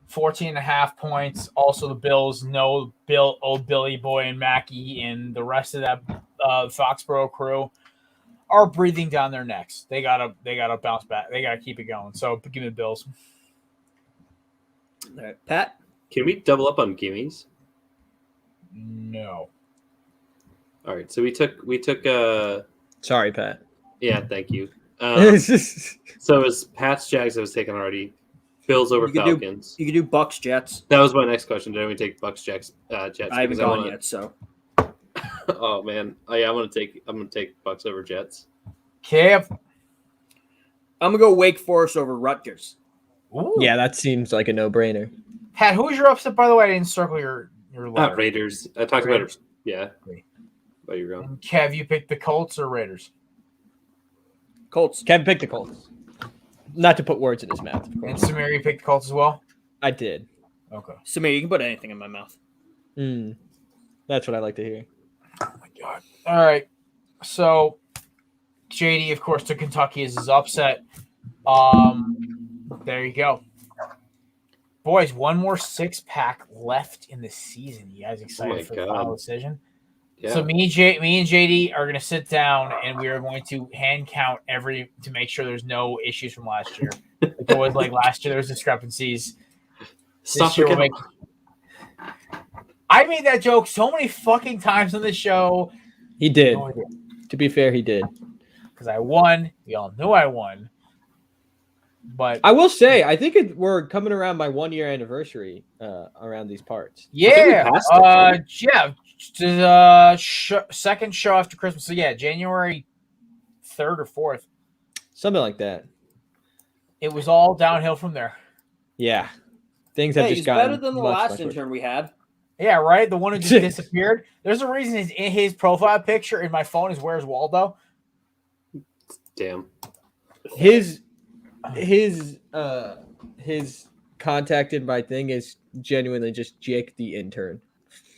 14.5 points. Also, the Bills know old Billy Boy and Mackey and the rest of that Foxborough crew are breathing down their necks. They gotta bounce back. They gotta keep it going. So give me the Bills. All right, Pat. Can we double up on gimmies? No. All right, so we took Sorry, Pat. yeah, thank you. It's just So it was Pats Jags that was taken already. Bills over You could do- Falcons. You can do Bucks Jets. That was my next question. Did we take Bucks Jets? Jets I haven't because gone wanna- yet, so Oh man, I'm gonna take Bucks over Jets. Cap. I'm gonna go Wake Forest over Rutgers. Ooh. yeah, that seems like a no-brainer. Pat, who was your upset, by the way? I didn't circle your letter. Raiders. I talked Raiders. about it. Yeah. Agree. Oh, you're wrong. And Kev, you picked the Colts or Raiders? Colts. Kevin picked the Colts. Not to put words in his mouth, of And course. Samir, you picked the Colts as well? I did. Okay. Samir, you can put anything in my mouth. That's what I like to hear. Oh my God. All right. So JD, of course, took Kentucky as his upset. There you go. Boys, one more 6-pack left in the season. You guys excited my for the God. final decision? Yeah. So me and JD are going to sit down and we are going to hand count to make sure there's no issues from last year. It was like last year there was discrepancies. Stop This year we'll forgetting- I made that joke so many fucking times on the show. He did. No idea. To be fair, he did. Because I won. We all knew I won. But I will say, I think we're coming around my 1-year anniversary around these parts. yeah, passed it, right? second show after Christmas. So yeah, January 3rd or 4th. Something like that. It was all downhill from there. Yeah. Things have Hey, just he's gotten better than the much, last much worse. intern we had. Yeah, right. The one who just disappeared. There's a reason his profile picture in my phone is "Where's Waldo." Damn. His contact in my thing is genuinely just Jake the intern.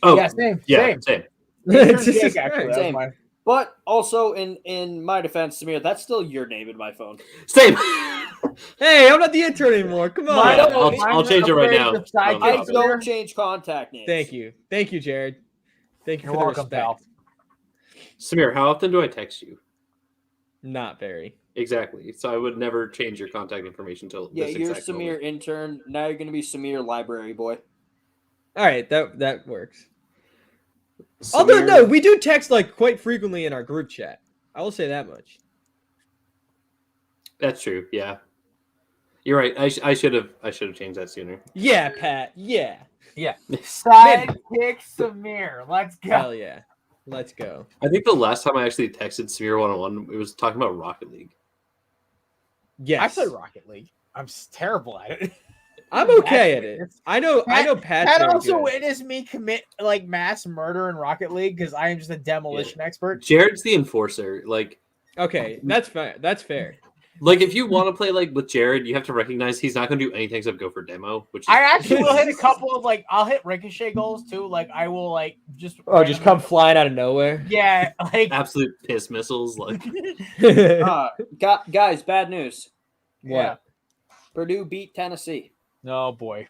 Oh, Yeah, same. same. Intern It's Jake, just- actually. That was Same. mine. But also, in my defense, Samir, that's still your name in my phone. Same. Hey, I'm not the intern anymore. Come on. Mine- I'll mine change it right upgraded now. to sidekick. I Oh, don't change contact names. Thank you, Jared. Thank you You're for welcome, the respect. pal. Samir, how often do I text you? Not very. Exactly. So I would never change your contact information until Yeah, this you're exact Samir moment. intern. Now you're gonna be Samir library boy. All right, that works. Although no, we do text like quite frequently in our group chat. I will say that much. That's true. Yeah, you're right. I should have changed that sooner. Yeah, Pat. Yeah. Sidekick Samir. Let's go. Hell yeah. Let's go. I think the last time I actually texted Samir 1-on-1, it was talking about Rocket League. Yes. I play Rocket League. I'm terrible at it. I'm okay at it. I know Pat's Pat very also good. witnessed me commit like mass murder in Rocket League because I am just a demolition expert. Jared's the enforcer. Like Okay, that's fair. That's fair. Like, if you want to play like with Jared, you have to recognize he's not going to do anything except go for demo. Which is I actually will hit a couple of I'll hit ricochet goals too. Like I will just Just come flying out of nowhere. Yeah, like absolute piss missiles. Like, Guys, bad news. yeah. Purdue beat Tennessee. Oh boy,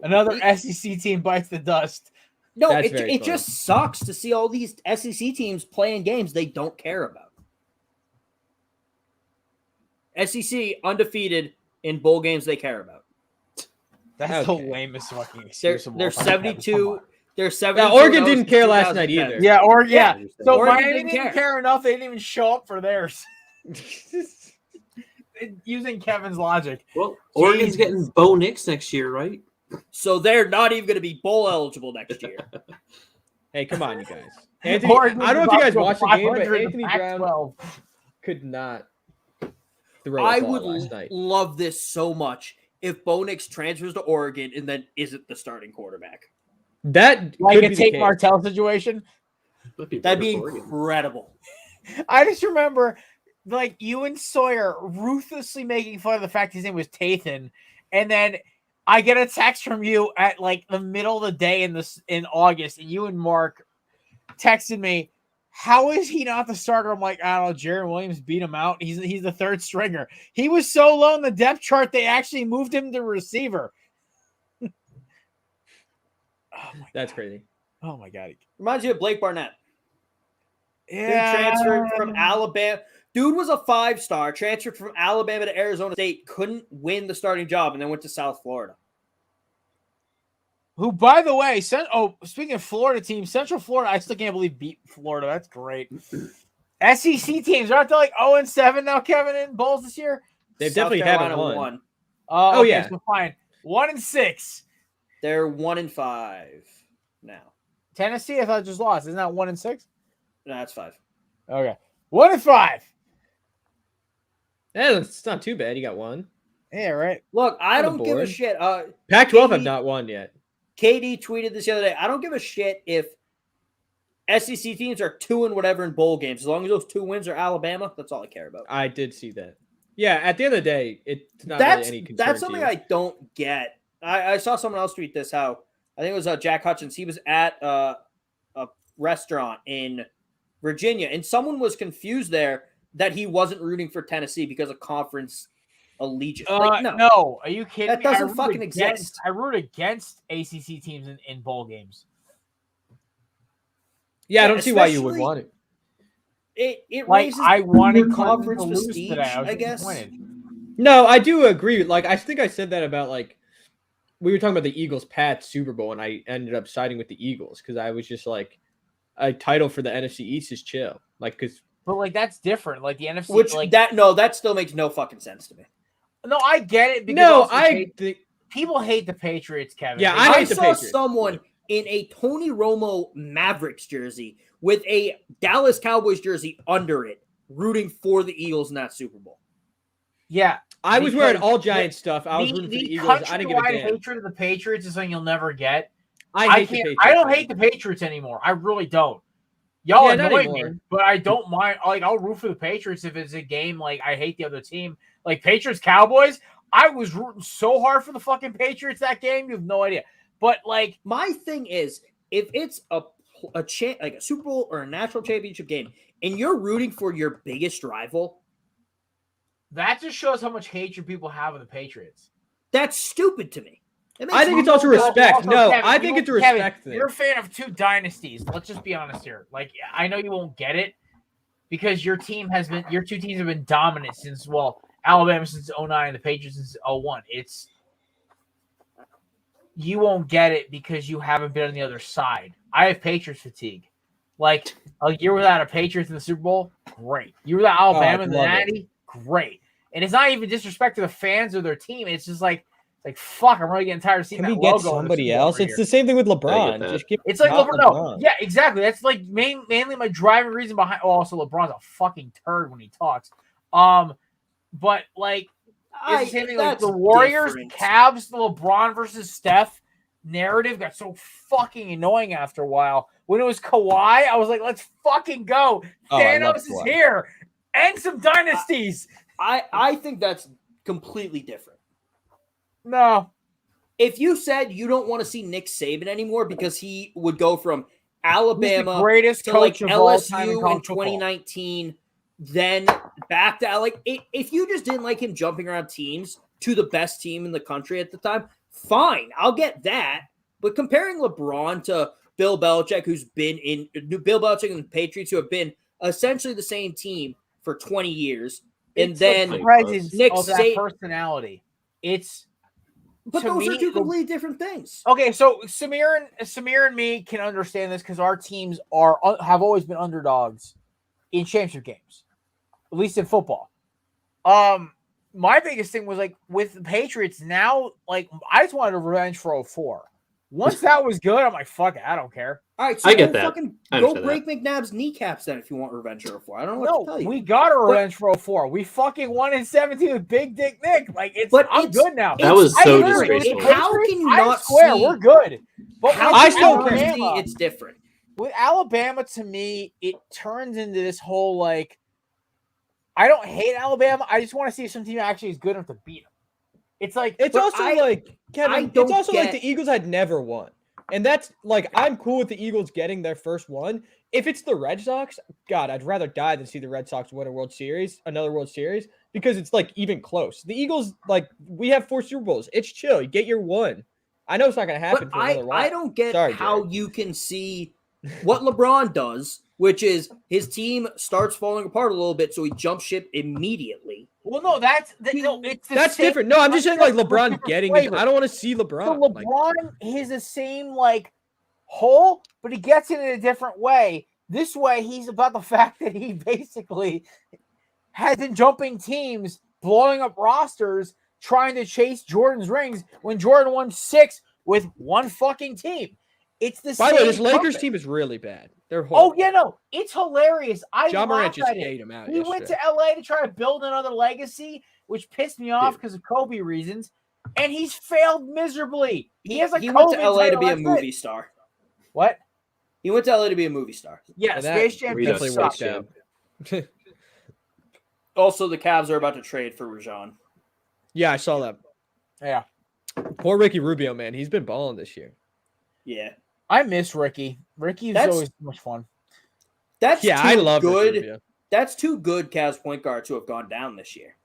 another SEC team bites the dust. No, That's it very funny. just sucks to see all these SEC teams playing games they don't care about. SEC undefeated in bowl games they care about. That's the Okay. lamest fucking They're, excuse. of all they're time ever. 72. They're 72. Now, Oregon and didn't since care last night 2010. either. Yeah, or yeah. So Oregon Miami didn't didn't care enough. They didn't even show up for theirs. Using Kevin's logic. well, Oregon's getting Bo Nix next year, right? So they're not even going to be bowl eligible next year. Hey, come on, you guys. Anthony, Oregon's I don't know if you guys about watched to the go game, but 500 in Anthony the Brown Pac-12. could not throw I a ball would last night. love this so much if Bo Nix transfers to Oregon and then isn't the starting quarterback. That Like could a be the Tate case. Martell situation. That'd be incredible. I just remember you and Sawyer ruthlessly making fun of the fact his name was Tathan, and then I get a text from you at the middle of the day in August, and you and Mark texted me, "How is he not the starter?" I'm like, I don't know. Jaron Williams beat him out. He's the third stringer. He was so low in the depth chart they actually moved him to receiver. That's crazy. Oh my god. Reminds you of Blake Barnett. Yeah. Dude transferred from Alabama. Dude was a 5-star, transferred from Alabama to Arizona State, couldn't win the starting job, and then went to South Florida. Who, by the way, speaking of Florida teams, Central Florida, I still can't believe beat Florida. That's great. SEC teams, aren't they 0-7 now, Kevin, in bowls this year? They've South definitely Carolina haven't won. won. Oh, Oh, yeah. So fine. 1-6. They're 1-5 now. Tennessee, I thought just lost. Isn't that 1-6? No, that's 5. Okay. 1-5. Yeah, it's not too bad. You got one. Yeah, right. Look, I On the don't give a board. shit. Pac-12 have KD not won yet. KD tweeted this the other day. I don't give a shit if SEC teams are 2 and whatever in bowl games. As long as those 2 wins are Alabama, that's all I care about. I did see that. Yeah, at the end of the day, it's not That's really any concern. that's something I don't get. I saw someone else tweet this. How I think it was Jack Hutchins. He was at a restaurant in Virginia, and someone was confused there that he wasn't rooting for Tennessee because of conference allegiance. No. Are you kidding That me? doesn't I root fucking against- exist. I root against ACC teams in bowl games. Yeah, I don't see why you would especially- want it. It Like, raises I wanted your Clemson conference to lose prestige, today. I was I guess. disappointed. No, I do agree. I think I said that about we were talking about the Eagles-Pats Super Bowl, and I ended up siding with the Eagles because I was just a title for the NFC East is chill. Because But that's different. The NFC, Which that still makes no fucking sense to me. No, I get it. Because no, also I think people hate the Patriots, Kevin. Yeah, They I I hate the saw Patriots. someone in a Tony Romo Mavericks jersey with a Dallas Cowboys jersey under it, rooting for the Eagles in that Super Bowl. Yeah, I was wearing because all Giant stuff. I was rooting for the Eagles. I didn't give a countrywide damn. hatred of the Patriots is something you'll never get. I hate the can't. Patriots. I don't man. hate the Patriots anymore. I really don't. Y'all Yeah, not annoy me, anymore. but I don't mind. I'll root for the Patriots if it's a game I hate the other team. Like Cowboys, I was rooting so hard for the fucking Patriots that game. You have no idea. But My thing is, if it's a Super Bowl or a national championship game, and you're rooting for your biggest rival, that just shows how much hatred people have of the Patriots. that's stupid to me. It makes I think no it's also sense. respect. No, Kevin, I think it's a Kevin, respect thing. You're a fan of 2 dynasties. Let's just be honest here. I know you won't get it because your 2 teams have been dominant since Alabama since 2009 and the Patriots since 2001. You won't get it because you haven't been on the other side. I have Patriots fatigue. A year without a Patriots in the Super Bowl, great. You without Alabama in the love it. Natty, great. And it's not even disrespect to the fans or their team. It's just fuck, I'm really getting tired of seeing Can we that get logo in the somebody Super Bowl else? every It's year. the same thing with I get LeBron. that. Just give It's like not LeBron. Yeah, exactly. That's mainly my driving reason behind. Oh, also LeBron's a fucking turd when he talks. But it's the same thing. That's The Warriors, different. Cavs, the LeBron versus Steph narrative got so fucking annoying after a while. When it was Kawhi, I was like, let's fucking go. Oh, I love Thanos is Kawhi. here. and some dynasties. I think that's completely different. No. If you said you don't want to see Nick Saban anymore because he would go from He's Alabama the greatest to like coach of all time in LSU in college football. 2019, then back to like if you just didn't like him jumping around teams to the best team in the country at the time, fine, I'll get that. But comparing LeBron to Bill Belichick, who's been in Bill Belichick and the Patriots, who have been essentially the same team for 20 years, and It's then the presence Nick of that Saban. personality. But to those are me, two completely different things. Okay, so Samir and me can understand this because our teams have always been underdogs in championship games, at least in football. My biggest thing was like with the Patriots now, like I just wanted a revenge for 04. Once that was good, I'm like, fuck it, I don't care. All right, so I get go that. fucking I go understand break McNabb's kneecaps then if you want revenge for. I don't know what to tell you. We got a revenge for 04. We fucking won in 17 with Big Dick Nick. Like I'm good now. That was so literally- disgraceful. How can you I not swear see? we're good. But How I can still you not care. see it's different? With Alabama, to me, it turns into this whole like, I don't hate Alabama. I just want to see if some team actually is good enough to beat them. It's like It's But also I like Kevin. don't It's also like get- the Eagles had never won, and that's like I'm cool with the Eagles getting their first one. If it's the Red Sox, God, I'd rather die than see the Red Sox win another World Series, because it's like even close. The Eagles, like we have 4 Super Bowls. It's chill. You get your one. I know it's not going to happen But for another while. I don't get Sorry, how Jared. you can see what LeBron does, which is his team starts falling apart a little bit, so he jumps ship immediately. well, no, it's the That's same different. No, I'm just saying like concept, LeBron different getting. flavor. I don't want to see So LeBron. Like, LeBron is the same like hole, but he gets it in a different way. This way, he's about the fact that he basically has been jumping teams, blowing up rosters, trying to chase Jordan's rings when Jordan won 6 with one fucking team. It's the by same. the way, this Lakers purpose. team is really bad. They're horrible. Oh yeah, no, it's hilarious. I John Morant laughed just at it. ate him out. He went yesterday. to LA to try to build another legacy, which pissed me off because of Kobe reasons, and he's failed miserably. He has like he went to COVID LA to title, be a that's it. movie star. What? He went to LA to be a movie star. Yeah, And that Space Jam Rito definitely sucks. worked out. Also, the Cavs are about to trade for Rajon. Yeah, I saw that. Yeah, Poor Ricky Rubio, man. He's been balling this year. Yeah, I miss Ricky. Ricky's That's- always so much fun. that's Yeah, two I love Ricky good. Rubio. That's 2 good Cavs point guards who have gone down this year.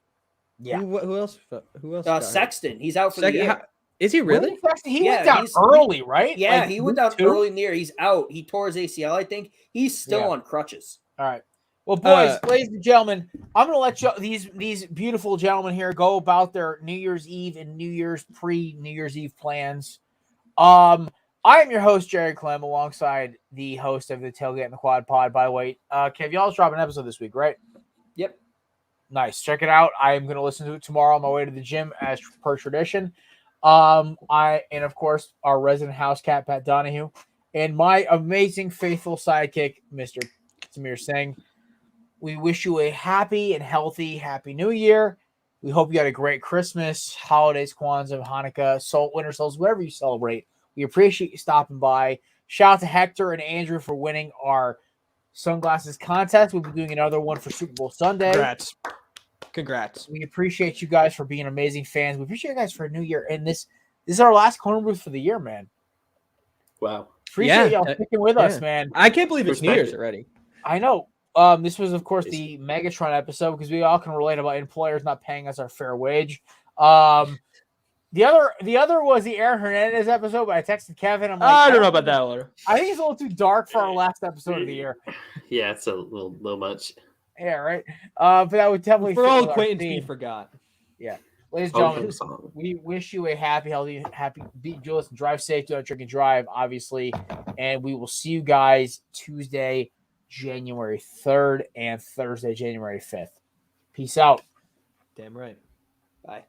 Yeah. Who else? Who else? got hurt? Sexton, he's out for Second- the year. how- Is he really? He Yeah, went down he's- early, right? Yeah, Like, he went week down 2? early in the year. He's out. He tore his ACL, I think. He's still Yeah. on crutches. All right. Well, boys, Uh, ladies and gentlemen, I'm going to let you these beautiful gentlemen here go about their New Year's Eve and New Year's Eve plans. I am your host, Jared Clem, alongside the host of the Tailgate and the Quad Pod. By the way, Kev, y'all's dropping an episode this week, right? Yep. Nice. Check it out. I am going to listen to it tomorrow on my way to the gym as per tradition. And of course our resident house cat, Pat Donahue, and my amazing faithful sidekick, Mr. Samir Singh. We wish you a happy and healthy Happy New Year. We hope you had a great Christmas, holidays, Kwanzaa, Hanukkah, Winter Solstice, whatever you celebrate. We appreciate you stopping by. Shout out to Hector and Andrew for winning our sunglasses contest. We'll be doing another one for Super Bowl Sunday. Congrats. We appreciate you guys for being amazing fans. We appreciate you guys for a new year. And this is our last corner booth for the year, man. Wow. Appreciate Yeah, y'all sticking with us, yeah. man. I can't believe it's New Respect Year's it. already. I know. This was, of course, the Megatron episode because we all can relate about employers not paying us our fair wage. The other was the Aaron Hernandez episode, but I texted Kevin. I'm like, I don't know about that one. I think it's a little too dark for our last episode of the year. Yeah, it's a little much. Yeah, right. But that would definitely For fit all with our acquaintance we theme. forgot. Ladies and Oh, gentlemen, the song. we wish you a happy, beat Julius, and drive safe, don't drink and drive, obviously. And we will see you guys Tuesday, January 3rd and Thursday, January 5th. Peace out. Damn right. Bye.